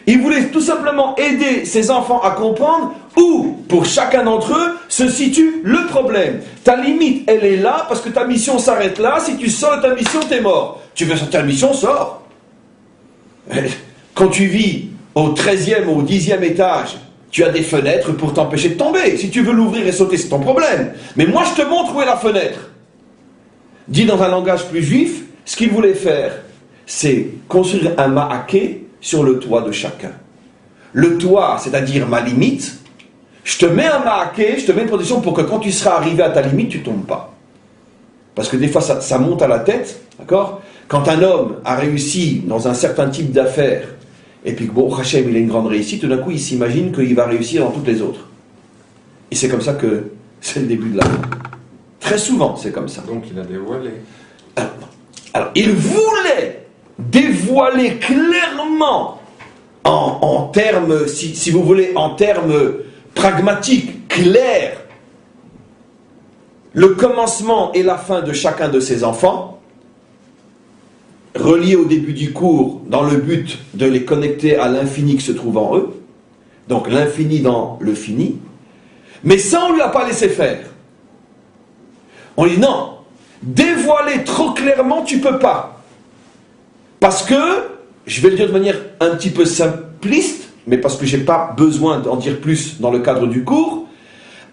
Il voulait tout simplement aider ses enfants à comprendre où, pour chacun d'entre eux, se situe le problème. Ta limite, elle est là, parce que ta mission s'arrête là. Si tu sors de ta mission, t'es mort. Tu veux sortir de ta mission, sors. Quand tu vis au 13e ou au 10e étage, tu as des fenêtres pour t'empêcher de tomber. Si tu veux l'ouvrir et sauter, c'est ton problème. Mais moi, je te montre où est la fenêtre. Dit dans un langage plus juif, ce qu'il voulait faire, c'est construire un ma'aké sur le toit de chacun. Le toit, c'est-à-dire ma limite, je te mets un ma'aké, je te mets une protection pour que quand tu seras arrivé à ta limite, tu ne tombes pas. Parce que des fois, ça monte à la tête, d'accord? Quand un homme a réussi dans un certain type d'affaires, et puis bon, Hachem, il a une grande réussite, tout d'un coup, il s'imagine qu'il va réussir dans toutes les autres. Et c'est comme ça que c'est le début de la vie. Très souvent, c'est comme ça. Donc il a dévoilé. Alors il voulait dévoiler clairement, en termes, si vous voulez, en termes pragmatiques, clairs, le commencement et la fin de chacun de ses enfants, reliés au début du cours, dans le but de les connecter à l'infini qui se trouve en eux, donc l'infini dans le fini, mais ça on ne lui a pas laissé faire. On dit non, dévoiler trop clairement, tu ne peux pas. Parce que, je vais le dire de manière un petit peu simpliste, mais parce que je n'ai pas besoin d'en dire plus dans le cadre du cours,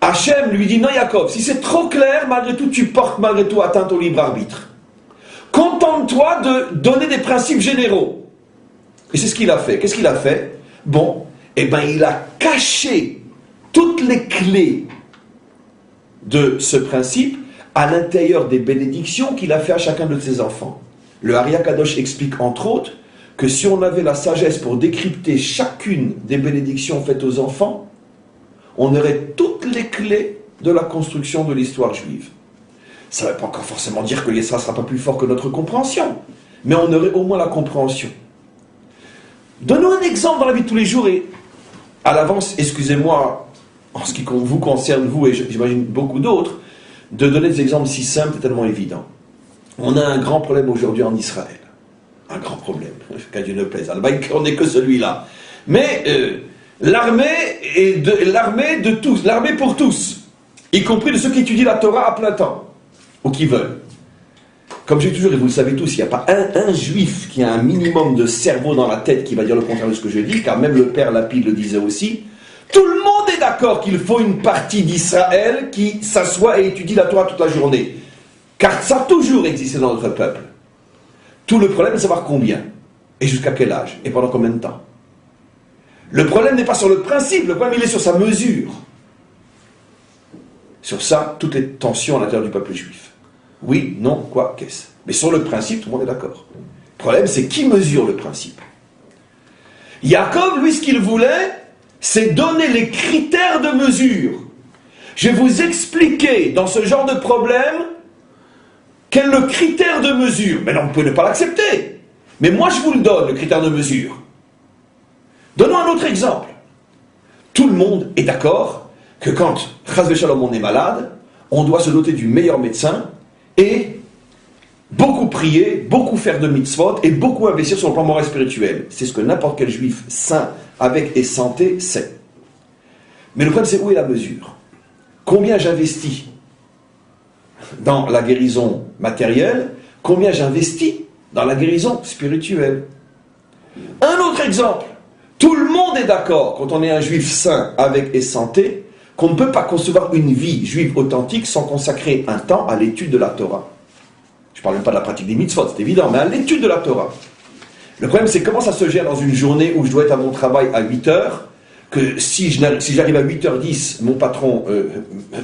Hachem lui dit non Yaakov, si c'est trop clair, malgré tout, tu portes malgré tout atteinte au libre arbitre. Contente-toi de donner des principes généraux. Et c'est ce qu'il a fait. Qu'est-ce qu'il a fait? Bon, eh bien il a caché toutes les clés de ce principe à l'intérieur des bénédictions qu'il a fait à chacun de ses enfants. Le Ari HaKadosh explique entre autres que si on avait la sagesse pour décrypter chacune des bénédictions faites aux enfants, on aurait toutes les clés de la construction de l'histoire juive. Ça ne veut pas encore forcément dire que l'Isra ne sera pas plus fort que notre compréhension, mais on aurait au moins la compréhension. Donnons un exemple dans la vie de tous les jours et à l'avance, excusez-moi, en ce qui vous concerne, vous et j'imagine beaucoup d'autres, de donner des exemples si simples et tellement évidents. On a un grand problème aujourd'hui en Israël. Un grand problème, qu'à Dieu ne plaise. On n'est que celui-là. Mais l'armée de tous, l'armée pour tous, y compris de ceux qui étudient la Torah à plein temps, ou qui veulent. Comme j'ai toujours, et vous le savez tous, il n'y a pas un juif qui a un minimum de cerveau dans la tête qui va dire le contraire de ce que je dis, car même le père Lapide le disait aussi. Tout le monde est d'accord qu'il faut une partie d'Israël qui s'assoit et étudie la Torah toute la journée. Car ça a toujours existé dans notre peuple. Tout le problème est de savoir combien, et jusqu'à quel âge, et pendant combien de temps. Le problème n'est pas sur le principe, le problème il est sur sa mesure. Sur ça, toutes les tensions à l'intérieur du peuple juif. Oui, non, quoi, qu'est-ce? Mais sur le principe, tout le monde est d'accord. Le problème, c'est qui mesure le principe. Yaakov, lui, ce qu'il voulait, c'est donner les critères de mesure. Je vais vous expliquer, dans ce genre de problème, quel est le critère de mesure. Mais non, vous pouvez ne pas l'accepter. Mais moi, je vous le donne, le critère de mesure. Donnons un autre exemple. Tout le monde est d'accord que quand, chas v'shalom, on est malade, on doit se doter du meilleur médecin et beaucoup prier, beaucoup faire de mitzvot et beaucoup investir sur le plan moral et spirituel. C'est ce que n'importe quel juif sain, avec et santé, sait. Mais le problème, c'est où est la mesure? Combien j'investis dans la guérison matérielle? Combien j'investis dans la guérison spirituelle? Un autre exemple. Tout le monde est d'accord, quand on est un juif sain, avec et santé, qu'on ne peut pas concevoir une vie juive authentique sans consacrer un temps à l'étude de la Torah. Je ne parle même pas de la pratique des mitzvot, c'est évident, mais à l'étude de la Torah. Le problème, c'est comment ça se gère dans une journée où je dois être à mon travail à 8 heures, que si j'arrive à 8h10, mon patron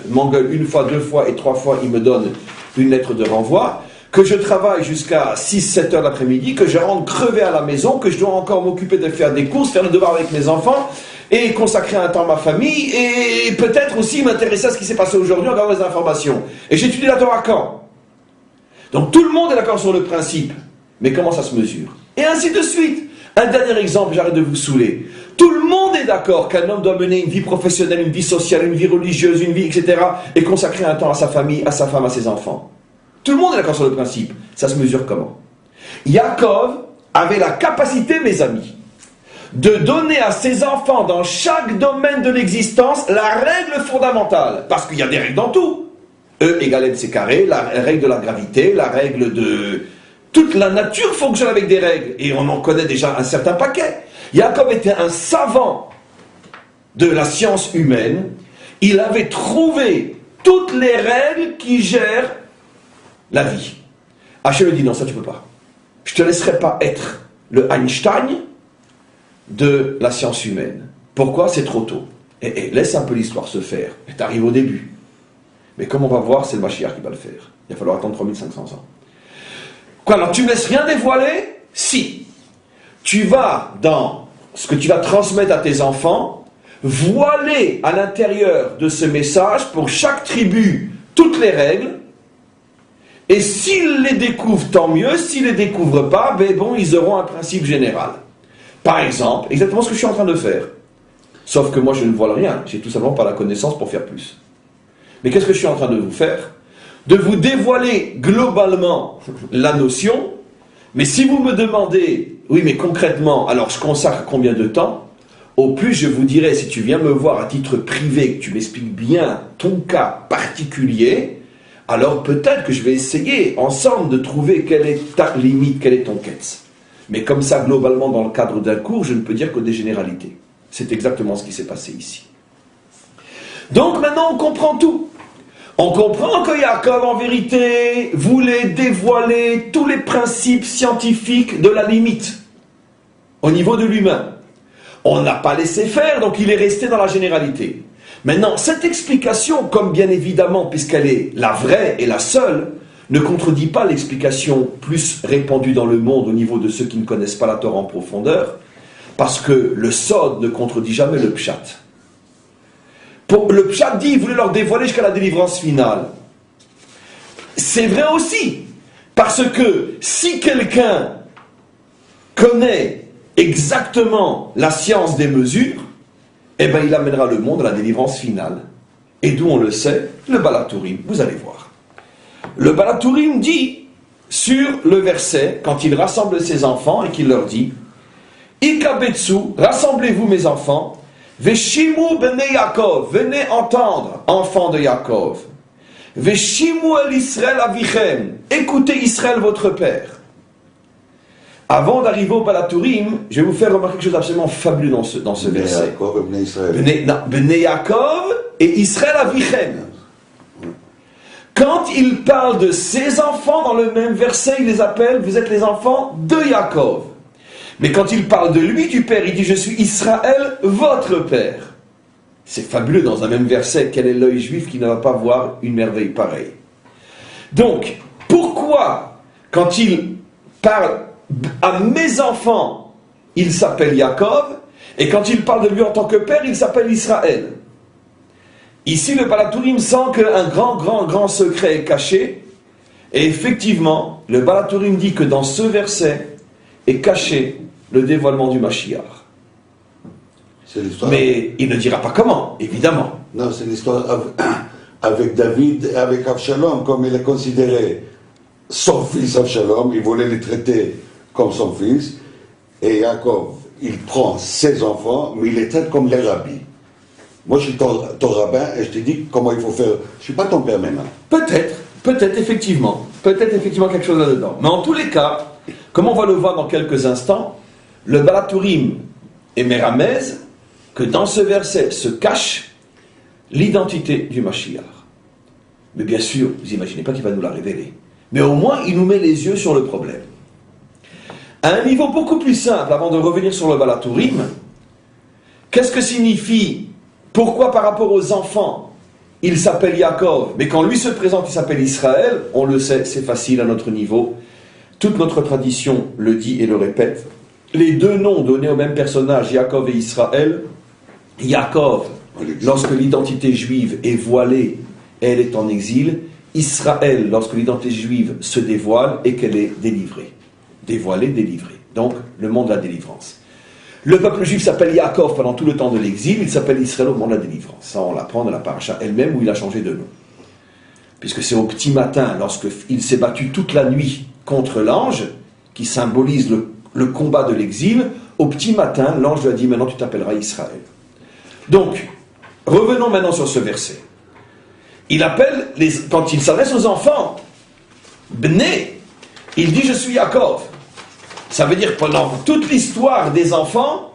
m'engueule une fois, 2 fois et 3 fois, il me donne une lettre de renvoi, que je travaille jusqu'à 6-7 heures l'après-midi, que je rentre crevé à la maison, que je dois encore m'occuper de faire des courses, faire le devoir avec mes enfants, et consacrer un temps à ma famille, et peut-être aussi m'intéresser à ce qui s'est passé aujourd'hui, en regardant les informations. Et j'étudie la Torah quand? Donc tout le monde est d'accord sur le principe, mais comment ça se mesure? Et ainsi de suite. Un dernier exemple, j'arrête de vous saouler. Tout le monde est d'accord qu'un homme doit mener une vie professionnelle, une vie sociale, une vie religieuse, une vie, etc., et consacrer un temps à sa famille, à sa femme, à ses enfants. Tout le monde est d'accord sur le principe. Ça se mesure comment? Yaakov avait la capacité, mes amis, de donner à ses enfants, dans chaque domaine de l'existence, la règle fondamentale. Parce qu'il y a des règles dans tout. E égale MC carré, la règle de la gravité, la règle de... Toute la nature fonctionne avec des règles. Et on en connaît déjà un certain paquet. Yaakov était un savant de la science humaine. Il avait trouvé toutes les règles qui gèrent la vie. Hachem lui dit non, ça tu peux pas. Je te laisserai pas être le Einstein de la science humaine. Pourquoi? C'est trop tôt. Et laisse un peu l'histoire se faire. Et t'arrives au début. Mais comme on va voir, c'est le Mashiach qui va le faire. Il va falloir attendre 3500 ans. Quoi, alors tu me laisses rien dévoiler? Si. Tu vas, dans ce que tu vas transmettre à tes enfants, voiler à l'intérieur de ce message, pour chaque tribu, toutes les règles. Et s'ils les découvrent, tant mieux. S'ils ne les découvrent pas, ben bon, ils auront un principe général. Par exemple, exactement ce que je suis en train de faire. Sauf que moi, je ne voile rien. J'ai tout simplement pas la connaissance pour faire plus. Mais qu'est-ce que je suis en train de vous faire? De vous dévoiler globalement la notion. Mais si vous me demandez, oui, mais concrètement, alors je consacre combien de temps? Au plus, je vous dirai, si tu viens me voir à titre privé, que tu m'expliques bien ton cas particulier, alors peut-être que je vais essayer ensemble de trouver quelle est ta limite, quel est ton ketz. Mais comme ça, globalement, dans le cadre d'un cours, je ne peux dire que des généralités. C'est exactement ce qui s'est passé ici. Donc maintenant, on comprend tout. On comprend que Yaakov, en vérité, voulait dévoiler tous les principes scientifiques de la limite, au niveau de l'humain. On n'a pas laissé faire, donc il est resté dans la généralité. Maintenant, cette explication, comme bien évidemment, puisqu'elle est la vraie et la seule, ne contredit pas l'explication plus répandue dans le monde au niveau de ceux qui ne connaissent pas la Torah en profondeur, parce que le Sod ne contredit jamais le Pshat. Le Pshat dit, il voulait leur dévoiler jusqu'à la délivrance finale. C'est vrai aussi, parce que si quelqu'un connaît exactement la science des mesures, eh bien il amènera le monde à la délivrance finale. Et d'où on le sait, le Baal HaTurim, vous allez voir. Le Baal HaTurim dit, sur le verset, quand il rassemble ses enfants et qu'il leur dit, Ikabetsu, rassemblez-vous mes enfants, Veshimu bnei Yaakov, venez entendre, enfants de Yaakov. Veshimu el Israël avichem, écoutez Israël votre père. Avant d'arriver au Baal HaTurim, je vais vous faire remarquer quelque chose d'absolument fabuleux dans ce verset. Bnei Yaakov et Israël avichem. Quand il parle de ses enfants dans le même verset, il les appelle, vous êtes les enfants de Yaakov. Mais quand il parle de lui, du père, il dit, je suis Israël, votre père. C'est fabuleux dans un même verset, quel est l'œil juif qui ne va pas voir une merveille pareille. Donc, pourquoi, quand il parle à mes enfants, il s'appelle Yaakov, et quand il parle de lui en tant que père, il s'appelle Israël? Ici, le Baal HaTurim sent qu'un grand secret est caché, et effectivement, le Baal HaTurim dit que dans ce verset, et cacher le dévoilement du Mashiach. C'est l'histoire. Mais il ne dira pas comment, évidemment. Non, c'est l'histoire avec David et avec Avshalom, comme il est considéré son fils Avshalom, il voulait les traiter comme son fils, et Yaakov, il prend ses enfants, mais il les traite comme les rabbis. Moi, je suis ton rabbin, et je te dis comment il faut faire. Je ne suis pas ton père maintenant. Peut-être effectivement quelque chose là-dedans. Mais en tous les cas, comme on va le voir dans quelques instants, le Balaturim et Méramez, que dans ce verset se cache l'identité du Mashiach. Mais bien sûr, vous n'imaginez pas qu'il va nous la révéler. Mais au moins, il nous met les yeux sur le problème. À un niveau beaucoup plus simple, avant de revenir sur le Balaturim, qu'est-ce que signifie, pourquoi par rapport aux enfants, il s'appelle Yaakov, mais quand lui se présente, il s'appelle Israël? On le sait, c'est facile à notre niveau. Toute notre tradition le dit et le répète. Les deux noms donnés au même personnage, Yaakov et Israël, Yaakov, lorsque l'identité juive est voilée, elle est en exil. Israël, lorsque l'identité juive se dévoile et qu'elle est délivrée. Dévoilée, délivrée. Donc, le monde de la délivrance. Le peuple juif s'appelle Yaakov pendant tout le temps de l'exil, il s'appelle Israël au moment de la délivrance. Ça, on l'apprend dans la paracha elle-même où il a changé de nom. Puisque c'est au petit matin, lorsqu'il s'est battu toute la nuit contre l'ange, qui symbolise le combat de l'exil, au petit matin, l'ange lui a dit, maintenant tu t'appelleras Israël. Donc, revenons maintenant sur ce verset. Il appelle, quand il s'adresse aux enfants, Bné, il dit, je suis Yaakov. Ça veut dire, pendant toute l'histoire des enfants,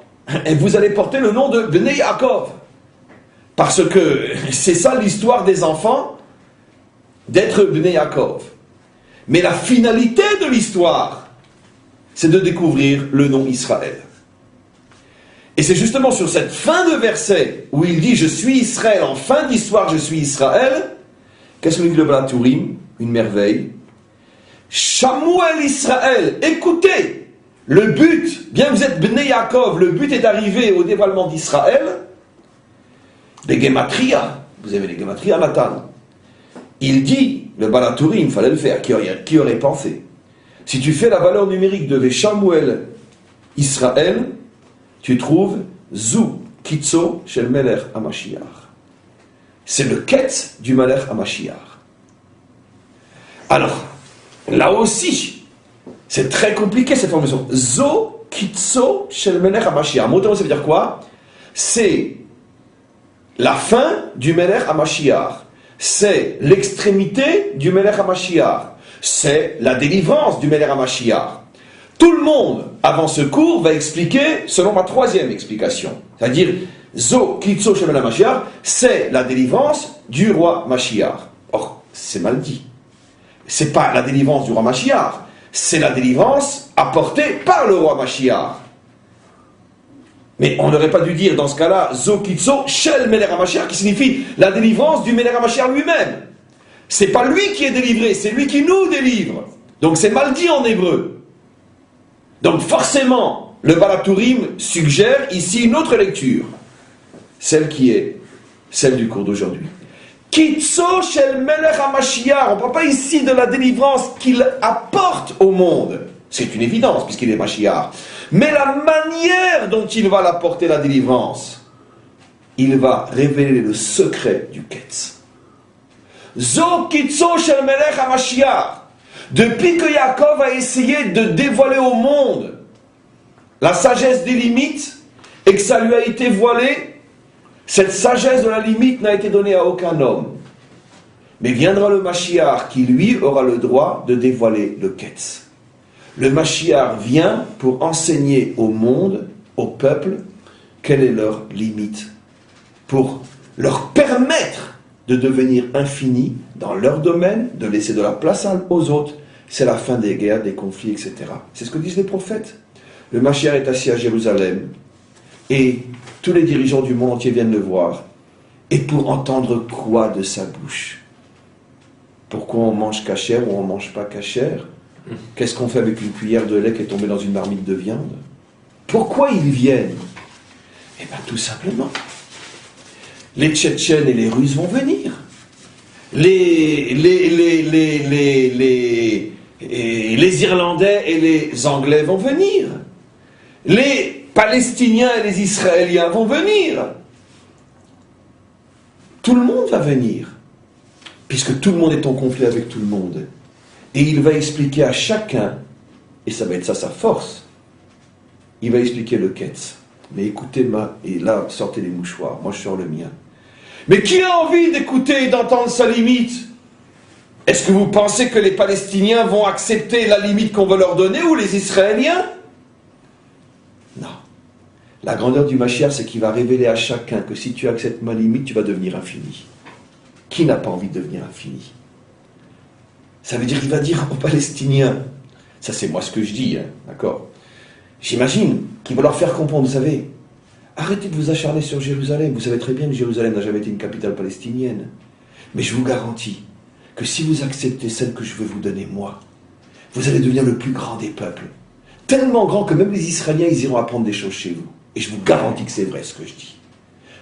vous allez porter le nom de Bné Yaakov. Parce que c'est ça l'histoire des enfants, d'être Bné Yaakov. Mais la finalité de l'histoire, c'est de découvrir le nom Israël. Et c'est justement sur cette fin de verset, où il dit « Je suis Israël », en fin d'histoire « Je suis Israël », qu'est-ce que nous dit le Balaturim? Une merveille. « Shamuel Israël », écoutez, le but, bien que vous êtes Bnei Yaakov, le but est d'arriver au dévoilement d'Israël. Les Gematria, vous avez les Gematria, Nathan. Il dit, le Balaturim, il fallait le faire, qui aurait pensé? Si tu fais la valeur numérique de Shamuel Israël, tu trouves Zou Kitso Shel Melech HaMashiach. C'est le Ketz du Melech HaMashiach. Alors, là aussi, c'est très compliqué cette formulation. Zo Kitso Shel Melech HaMashiach. Mot ça veut dire quoi? C'est la fin du Melech HaMashiach. C'est l'extrémité du Melech HaMashiach. C'est la délivrance du Melech HaMashiach. Tout le monde, avant ce cours, va expliquer selon ma troisième explication. C'est-à-dire, Zo Kitso Shel Melech HaMashiach, c'est la délivrance du roi Mashiach. Or, c'est mal dit. C'est pas la délivrance du roi Mashiach, c'est la délivrance apportée par le roi Mashiach. Mais on n'aurait pas dû dire dans ce cas-là Zo Kitso Shel Melech HaMashiach, qui signifie la délivrance du Melech HaMashiach lui-même. C'est pas lui qui est délivré, c'est lui qui nous délivre. Donc c'est mal dit en hébreu. Donc forcément, le Balaturim suggère ici une autre lecture, celle qui est celle du cours d'aujourd'hui. Kitso Shel Melech HaMashiach, on ne parle pas ici de la délivrance qu'il apporte au monde. C'est une évidence puisqu'il est Mashiach. Mais la manière dont il va l'apporter la délivrance, il va révéler le secret du Ketz. Zo Kitso Shel Melech HaMashiach. Depuis que Yaakov a essayé de dévoiler au monde la sagesse des limites et que ça lui a été voilé, cette sagesse de la limite n'a été donnée à aucun homme. Mais viendra le Mashiach qui lui aura le droit de dévoiler le Ketz. Le Mashiach vient pour enseigner au monde, au peuple, quelle est leur limite, pour leur permettre de devenir infinis dans leur domaine, de laisser de la place aux autres. C'est la fin des guerres, des conflits, etc. C'est ce que disent les prophètes. Le Mashiach est assis à Jérusalem et tous les dirigeants du monde entier viennent le voir. Et pour entendre quoi de sa bouche? Pourquoi on mange cachère ou on ne mange pas cachère? Qu'est-ce qu'on fait avec une cuillère de lait qui est tombée dans une marmite de viande? Pourquoi ils viennent? Eh bien tout simplement, les Tchétchènes et les Russes vont venir. Les Et les Irlandais et les Anglais vont venir. Les Palestiniens et les Israéliens vont venir. Tout le monde va venir. Puisque tout le monde est en conflit avec tout le monde. Et il va expliquer à chacun, et ça va être ça sa force, il va expliquer le Ketz. Mais écoutez, et là, sortez les mouchoirs, moi je sors le mien. Mais qui a envie d'écouter et d'entendre sa limite? Est-ce que vous pensez que les Palestiniens vont accepter la limite qu'on veut leur donner, ou les Israéliens? Non. La grandeur du Mashiach, c'est qu'il va révéler à chacun que si tu acceptes ma limite, tu vas devenir infini. Qui n'a pas envie de devenir infini? Ça veut dire qu'il va dire aux Palestiniens, ça c'est moi ce que je dis, hein, d'accord? J'imagine qu'il va leur faire comprendre, vous savez, arrêtez de vous acharner sur Jérusalem. Vous savez très bien que Jérusalem n'a jamais été une capitale palestinienne. Mais je vous garantis que si vous acceptez celle que je veux vous donner, moi, vous allez devenir le plus grand des peuples. Tellement grand que même les Israéliens, ils iront apprendre des choses chez vous. Et je vous garantis que c'est vrai ce que je dis.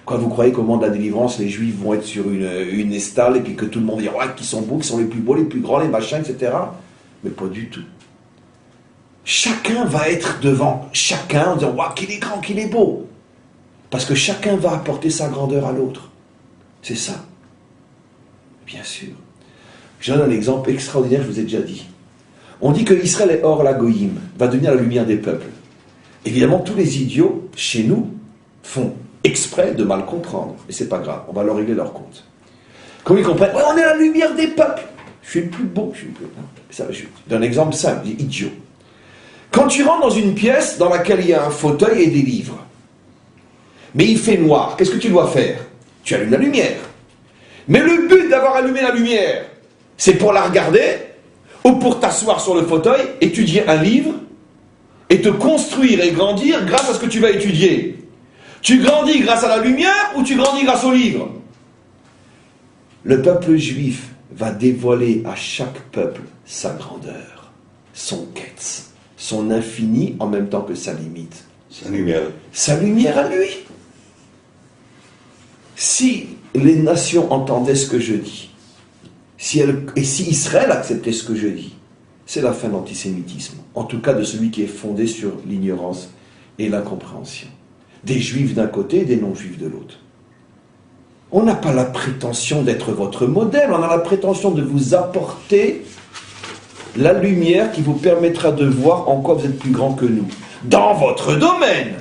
Quand vous croyez qu'au moment de la délivrance, les Juifs vont être sur une estale et puis que tout le monde dira ouais, qu'ils sont beaux, qu'ils sont les plus beaux, les plus grands, les machins, etc. Mais pas du tout. Chacun va être devant chacun en disant « Waouh, qu'il est grand, qu'il est beau !» Parce que chacun va apporter sa grandeur à l'autre. C'est ça. Bien sûr. Je donne un exemple extraordinaire, je vous ai déjà dit. On dit que Israël est hors la goïm, va devenir la lumière des peuples. Évidemment, tous les idiots, chez nous, font exprès de mal comprendre. Et c'est pas grave, on va leur régler leur compte. Comme ils comprennent, ouais, on est la lumière des peuples. Je suis le plus beau, je suis le plus... Ça, je donne un exemple simple, idiot. Quand tu rentres dans une pièce dans laquelle il y a un fauteuil et des livres, mais il fait noir, qu'est-ce que tu dois faire? Tu allumes la lumière. Mais le but d'avoir allumé la lumière, c'est pour la regarder, ou pour t'asseoir sur le fauteuil, étudier un livre, et te construire et grandir grâce à ce que tu vas étudier. Tu grandis grâce à la lumière, ou tu grandis grâce au livre? Le peuple juif va dévoiler à chaque peuple sa grandeur, son ketz, son infini en même temps que sa limite. Sa lumière. Sa lumière à lui. Si les nations entendaient ce que je dis, et si Israël acceptait ce que je dis, c'est la fin de l'antisémitisme. En tout cas de celui qui est fondé sur l'ignorance et l'incompréhension. Des juifs d'un côté et des non-juifs de l'autre. On n'a pas la prétention d'être votre modèle, on a la prétention de vous apporter la lumière qui vous permettra de voir en quoi vous êtes plus grand que nous. Dans votre domaine.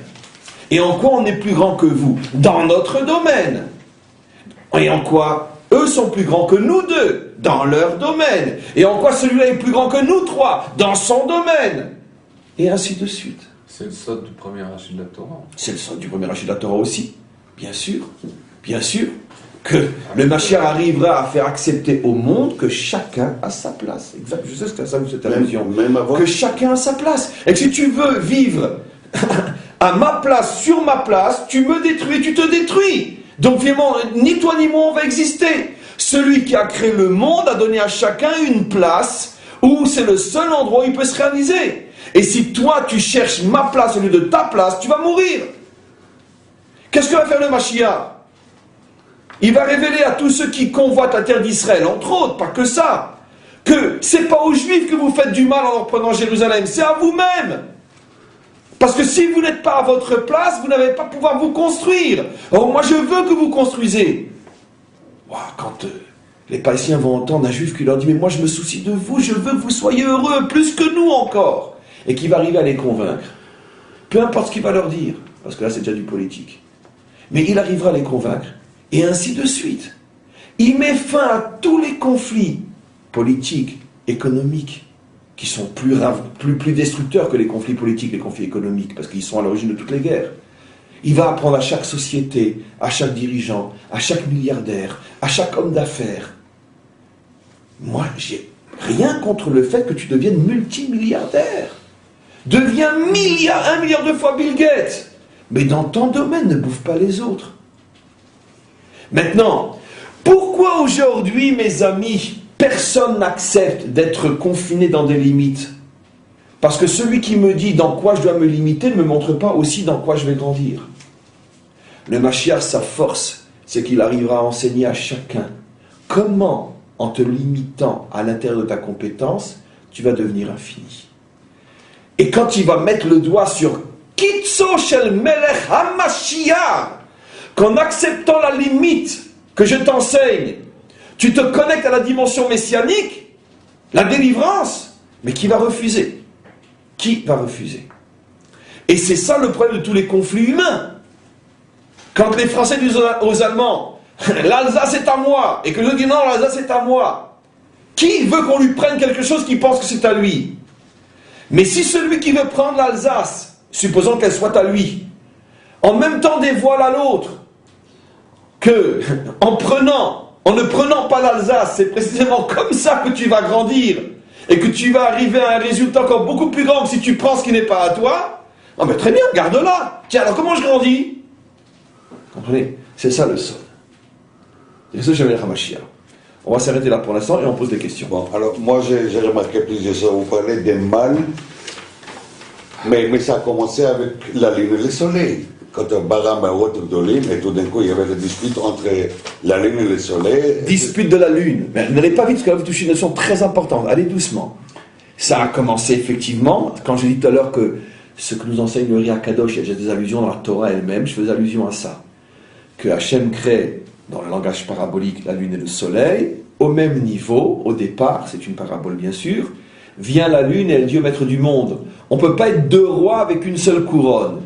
Et en quoi on est plus grand que vous. Dans notre domaine. Et en quoi eux sont plus grands que nous deux. Dans leur domaine. Et en quoi celui-là est plus grand que nous trois. Dans son domaine. Et ainsi de suite. C'est le sod du premier rachid de la Torah. C'est le sod du premier rachid de la Torah aussi. Bien sûr. Bien sûr. Que le Mashiach arrivera à faire accepter au monde que chacun a sa place. Exact, je sais ce que ça veut cette allusion. Même avant. Que chacun a sa place. Et que si tu veux vivre à ma place, sur ma place, tu me détruis, tu te détruis. Donc finalement, ni toi ni moi on va exister. Celui qui a créé le monde a donné à chacun une place où c'est le seul endroit où il peut se réaliser. Et si toi tu cherches ma place au lieu de ta place, tu vas mourir. Qu'est-ce que va faire le Mashiach? Il va révéler à tous ceux qui convoitent la terre d'Israël, entre autres, pas que ça, que c'est pas aux Juifs que vous faites du mal en leur prenant Jérusalem, c'est à vous-même. Parce que si vous n'êtes pas à votre place, vous n'allez pas pouvoir vous construire. Or, moi, je veux que vous construisez. Wow, quand les Palestiniens vont entendre un Juif qui leur dit « Mais moi, je me soucie de vous, je veux que vous soyez heureux, plus que nous encore. » Et qui va arriver à les convaincre. Peu importe ce qu'il va leur dire, parce que là, c'est déjà du politique. Mais il arrivera à les convaincre. Et ainsi de suite. Il met fin à tous les conflits politiques, économiques, qui sont plus destructeurs que les conflits politiques, les conflits économiques, parce qu'ils sont à l'origine de toutes les guerres. Il va apprendre à chaque société, à chaque dirigeant, à chaque milliardaire, à chaque homme d'affaires. Moi, j'ai rien contre le fait que tu deviennes multimilliardaire. Deviens un milliard de fois Bill Gates. Mais dans ton domaine, ne bouffe pas les autres. Maintenant, pourquoi aujourd'hui, mes amis, personne n'accepte d'être confiné dans des limites? Parce que celui qui me dit dans quoi je dois me limiter ne me montre pas aussi dans quoi je vais grandir. Le Mashiach, sa force, c'est qu'il arrivera à enseigner à chacun comment, en te limitant à l'intérieur de ta compétence, tu vas devenir infini. Et quand il va mettre le doigt sur Kitso Shel Melech HaMashiach, qu'en acceptant la limite que je t'enseigne, tu te connectes à la dimension messianique, la délivrance, mais qui va refuser? Qui va refuser? Et c'est ça le problème de tous les conflits humains. Quand les Français disent aux Allemands, l'Alsace est à moi, et que je dis non, l'Alsace est à moi, qui veut qu'on lui prenne quelque chose qui pense que c'est à lui? Mais si celui qui veut prendre l'Alsace, supposons qu'elle soit à lui, en même temps dévoile à l'autre que, en ne prenant pas l'Alsace, c'est précisément comme ça que tu vas grandir, et que tu vas arriver à un résultat encore beaucoup plus grand que si tu prends ce qui n'est pas à toi, non mais très bien, garde-la. Tiens, alors comment je grandis? Comprenez? C'est ça le sol. Et ça, j'avais le Hamashiach. On va s'arrêter là pour l'instant et on pose des questions. Bon, alors moi j'ai remarqué plusieurs fois, vous parlez des mal, mais ça a commencé avec la lune et le soleil. Quand Baram a Rotodolim, et tout d'un coup il y avait des disputes entre la lune et le soleil. Dispute de la lune. Mais n'allez pas vite parce que là vous touchez une notion très importante. Allez doucement. Ça a commencé effectivement, quand j'ai dit tout à l'heure que ce que nous enseigne le Ria Kadosh, il y a déjà des allusions dans la Torah elle-même, je faisais allusion à ça. Que Hachem crée, dans le langage parabolique, la lune et le soleil, au même niveau, au départ, c'est une parabole bien sûr, vient la lune et elle dit au maître du monde, on ne peut pas être deux rois avec une seule couronne.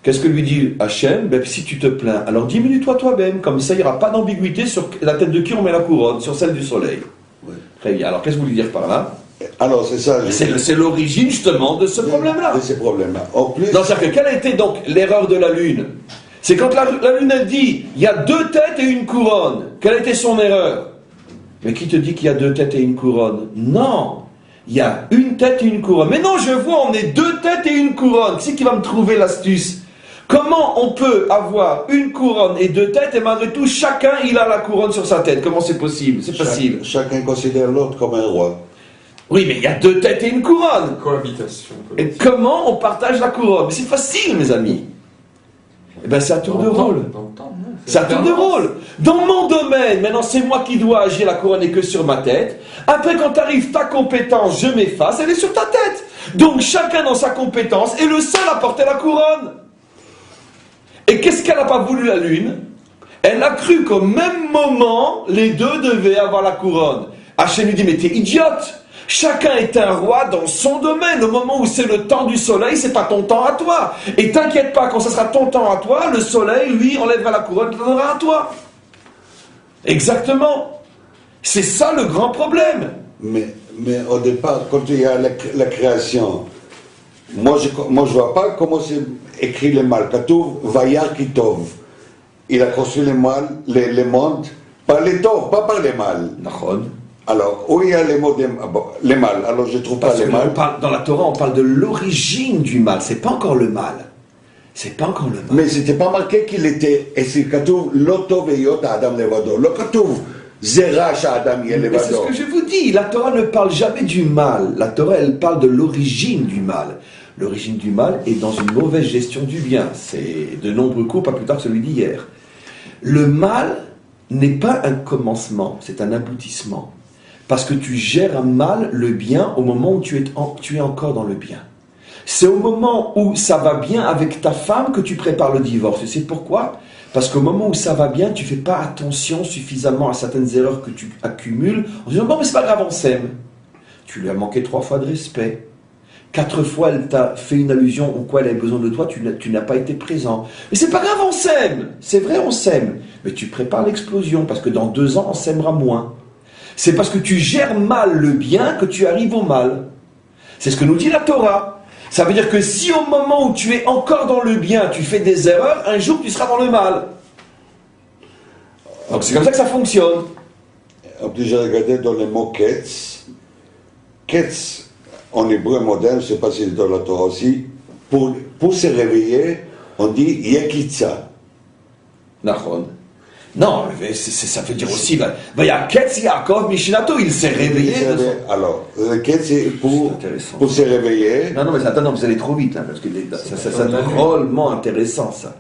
Qu'est-ce que lui dit Hachem? Ben, si tu te plains, alors diminue-toi toi-même, comme ça il n'y aura pas d'ambiguïté sur la tête de qui on met la couronne, sur celle du soleil. Oui. Très bien, alors qu'est-ce que vous voulez dire par là? Alors c'est ça. C'est l'origine justement de ce problème-là. De ces problèmes-là. En plus. C'est-à-dire que quelle a été donc l'erreur de la lune? C'est quand la lune a dit, il y a deux têtes et une couronne. Quelle a été son erreur? Mais qui te dit qu'il y a deux têtes et une couronne? Non, il y a une tête et une couronne. Mais non, je vois, on est deux têtes et une couronne. Qui c'est qui va me trouver l'astuce? Comment on peut avoir une couronne et deux têtes et malgré tout, chacun il a la couronne sur sa tête? Comment c'est possible? C'est facile. Chacun considère l'autre comme un roi. Oui, mais il y a deux têtes et une couronne. Cohabitation. Et comment on partage la couronne? Mais c'est facile, mes amis. Eh bien, c'est à tour de rôle. C'est à tour de rôle. Dans mon domaine, maintenant, c'est moi qui dois agir, la couronne n'est que sur ma tête. Après, quand arrive ta compétence, je m'efface, elle est sur ta tête. Donc, chacun dans sa compétence est le seul à porter la couronne. Et qu'est-ce qu'elle n'a pas voulu, la lune? Elle a cru qu'au même moment, les deux devaient avoir la couronne. Hachem lui dit, mais t'es idiote! Chacun est un roi dans son domaine. Au moment où c'est le temps du soleil, c'est pas ton temps à toi. Et t'inquiète pas, quand ce sera ton temps à toi, le soleil, lui, enlèvera la couronne, te donnera à toi. Exactement. C'est ça le grand problème. Mais au départ, quand il y a la création, moi je vois pas comment c'est écrit le mal. Katouv, Vayar Kitov. Il a construit les mondes par les tov, pas par les mal. Nachon. Alors, où il y a les mots les mal, alors je trouve pas les mal. Dans la Torah, on parle de l'origine du mal, c'est pas encore le mal. C'est pas encore le mal. Mais c'était pas marqué qu'il était, et c'est Katouv, Lotov et Yot à Adam Levado. Le Katouv, Zerach à Adam et Levado. C'est ce que je vous dis, la Torah ne parle jamais du mal. La Torah, elle parle de l'origine du mal. L'origine du mal est dans une mauvaise gestion du bien. C'est de nombreux coups, pas plus tard que celui d'hier. Le mal n'est pas un commencement, c'est un aboutissement. Parce que tu gères mal le bien au moment où tu es encore dans le bien. C'est au moment où ça va bien avec ta femme que tu prépares le divorce. Et c'est pourquoi? Parce qu'au moment où ça va bien, tu ne fais pas attention suffisamment à certaines erreurs que tu accumules en disant « Bon, mais c'est pas grave, on s'aime. » Tu lui as manqué 3 fois de respect. 4 fois, elle t'a fait une allusion au quoi elle avait besoin de toi, tu n'as pas été présent. Mais c'est pas grave, on s'aime. C'est vrai, on s'aime. Mais tu prépares l'explosion parce que dans 2 ans, on s'aimera moins. C'est parce que tu gères mal le bien que tu arrives au mal. C'est ce que nous dit la Torah. Ça veut dire que si au moment où tu es encore dans le bien, tu fais des erreurs, un jour tu seras dans le mal. Donc c'est comme ça que ça fonctionne. En plus, j'ai regardé dans les mots Ketz. Ketz, en hébreu moderne, je ne sais pas si c'est dans la Torah aussi, pour se réveiller, on dit Yekitza. Nachon. Non, ça veut dire aussi, il y a Ketz Yaakov Mishinato, il s'est réveillé. Alors, le Ketz, c'est pour se réveiller. Non, mais attends, vous allez trop vite, hein, parce que c'est drôlement intéressant, ça.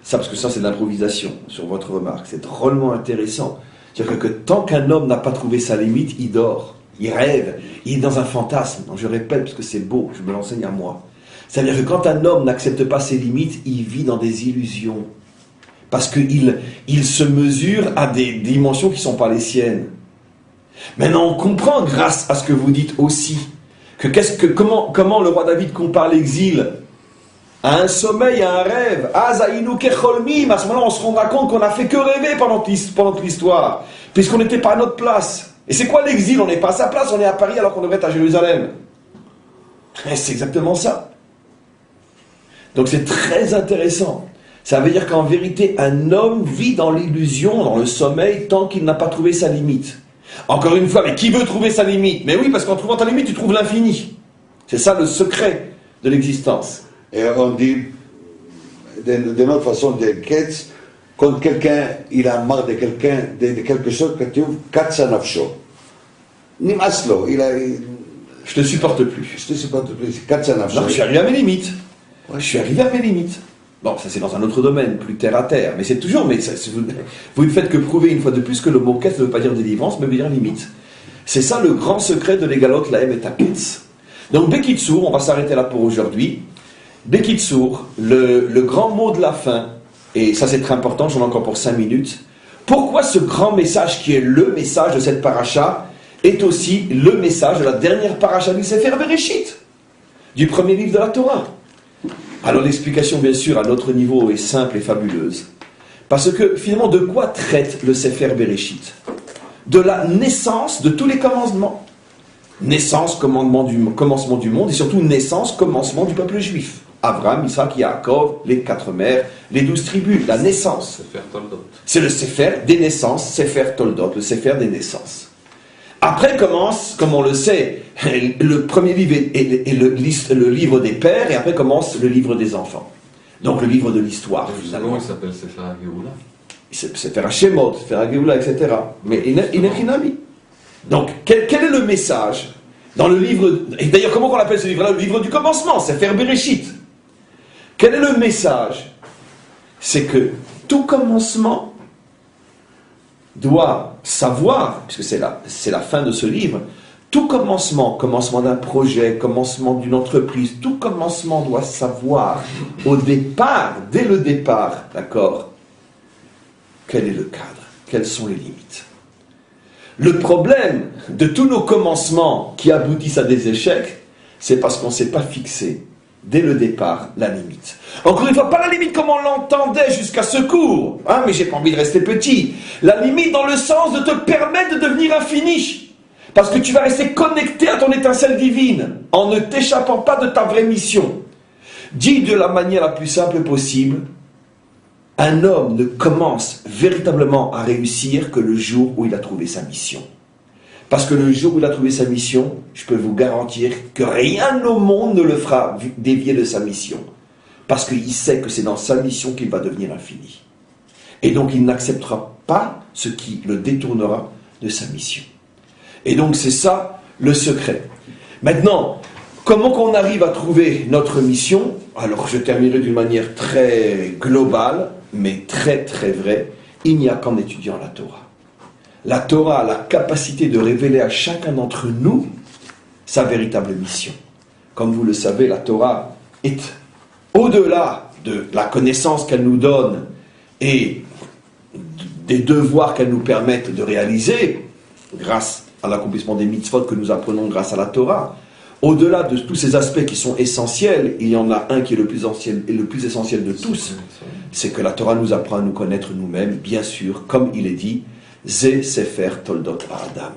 Ça, parce que ça, c'est de l'improvisation, sur votre remarque. C'est drôlement intéressant. C'est-à-dire que tant qu'un homme n'a pas trouvé sa limite, il dort. il rêve, il est dans un fantasme. Donc je répète parce que c'est beau, je me l'enseigne à moi. C'est-à-dire que quand un homme n'accepte pas ses limites, il vit dans des illusions. Parce qu'il se mesure à des dimensions qui ne sont pas les siennes. Maintenant, on comprend, grâce à ce que vous dites aussi, comment le roi David compare l'exil à un sommeil, à un rêve. À ce moment-là, on se rendra compte qu'on n'a fait que rêver pendant toute l'histoire, puisqu'on n'était pas à notre place. Et c'est quoi l'exil? On n'est pas à sa place, on est à Paris alors qu'on devrait être à Jérusalem. Et c'est exactement ça. Donc c'est très intéressant. Ça veut dire qu'en vérité, un homme vit dans l'illusion, dans le sommeil, tant qu'il n'a pas trouvé sa limite. Encore une fois, mais qui veut trouver sa limite? Mais oui, parce qu'en trouvant ta limite, tu trouves l'infini. C'est ça le secret de l'existence. Et on dit, de notre façon de Ketz, quand quelqu'un, il a marre de quelqu'un, de quelque chose, que tu Katsa Nafsho. Nimaslo, Je te supporte plus. je te supporte plus, Katsa Nafsho. Non, je suis arrivé à mes limites. Ouais, je suis arrivé à mes limites. Bon, ça c'est dans un autre domaine, plus terre à terre. Mais c'est toujours, vous ne faites que prouver une fois de plus que le mot Ketz ne veut pas dire délivrance, mais veut dire limite. C'est ça le grand secret de l'égalote, la M et Ketz. Donc, Bekitsour, on va s'arrêter là pour aujourd'hui. Bekitsour, le grand mot de la fin, et ça c'est très important, j'en ai encore pour 5 minutes. Pourquoi ce grand message qui est le message de cette paracha est aussi le message de la dernière paracha du Sefer Bereshit, du premier livre de la Torah? Alors l'explication bien sûr à notre niveau est simple et fabuleuse. Parce que finalement de quoi traite le Sefer Bereshit? De la naissance de tous les commandements. Naissance, commencement du monde et surtout naissance, commencement du peuple juif. Abraham, Isaac, Yaakov, les 4 mères, les 12 tribus, la naissance. Sefer Toldot. C'est le Sefer des naissances, Sefer Toldot, le Sefer des naissances. Après commence, comme on le sait, le premier livre est le livre des pères, et après commence le livre des enfants. Donc le livre de l'histoire, finalement. Il s'appelle Sefer HaGeoula. Sefer HaShemot, Sefer HaGeoula, etc. Mais Inechinami. Donc, quel est le message dans le livre... Et d'ailleurs, comment on appelle ce livre-là? Le livre du commencement, Sefer Bereshit. Quel est le message? C'est que tout commencement doit savoir, puisque c'est la fin de ce livre, tout commencement d'un projet, commencement d'une entreprise, tout commencement doit savoir au départ, dès le départ, d'accord, quel est le cadre, quelles sont les limites. Le problème de tous nos commencements qui aboutissent à des échecs, c'est parce qu'on ne s'est pas fixé dès le départ la limite. Encore une fois, pas la limite comme on l'entendait jusqu'à ce cours, hein, mais j'ai pas envie de rester petit. La limite dans le sens de te permettre de devenir infini. Parce que tu vas rester connecté à ton étincelle divine, en ne t'échappant pas de ta vraie mission. Dit de la manière la plus simple possible, un homme ne commence véritablement à réussir que le jour où il a trouvé sa mission. Parce que le jour où il a trouvé sa mission, je peux vous garantir que rien au monde ne le fera dévier de sa mission. Parce qu'il sait que c'est dans sa mission qu'il va devenir infini. Et donc il n'acceptera pas ce qui le détournera de sa mission. Et donc c'est ça le secret. Maintenant, comment qu'on arrive à trouver notre mission? Alors je terminerai d'une manière très globale, mais très très vraie. Il n'y a qu'en étudiant la Torah. La Torah a la capacité de révéler à chacun d'entre nous sa véritable mission. Comme vous le savez, la Torah est au-delà de la connaissance qu'elle nous donne et des devoirs qu'elle nous permet de réaliser grâce à l'accomplissement des mitzvot que nous apprenons grâce à la Torah. Au-delà de tous ces aspects qui sont essentiels, il y en a un qui est le plus essentiel de tous, c'est que la Torah nous apprend à nous connaître nous-mêmes, bien sûr, comme il est dit, Ze Sefer Toldot Adam.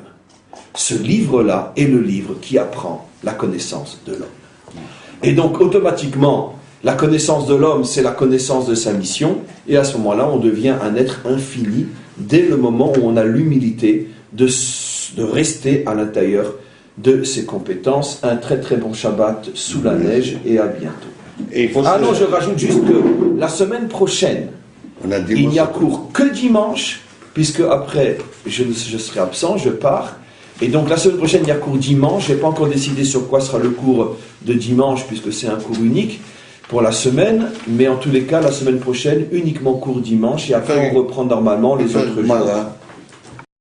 Ce livre-là est le livre qui apprend la connaissance de l'homme. Et donc, automatiquement, la connaissance de l'homme, c'est la connaissance de sa mission, et à ce moment-là, on devient un être infini dès le moment où on a l'humilité de rester à l'intérieur de ses compétences. Un très très bon Shabbat sous la neige, et à bientôt. Non, je rajoute juste que la semaine prochaine, il n'y a cours que dimanche, puisque après, je serai absent, je pars. Et donc la semaine prochaine, il y a cours dimanche. Je n'ai pas encore décidé sur quoi sera le cours de dimanche, puisque c'est un cours unique pour la semaine. Mais en tous les cas, la semaine prochaine, uniquement cours dimanche. Et après, on reprend normalement les autres jours.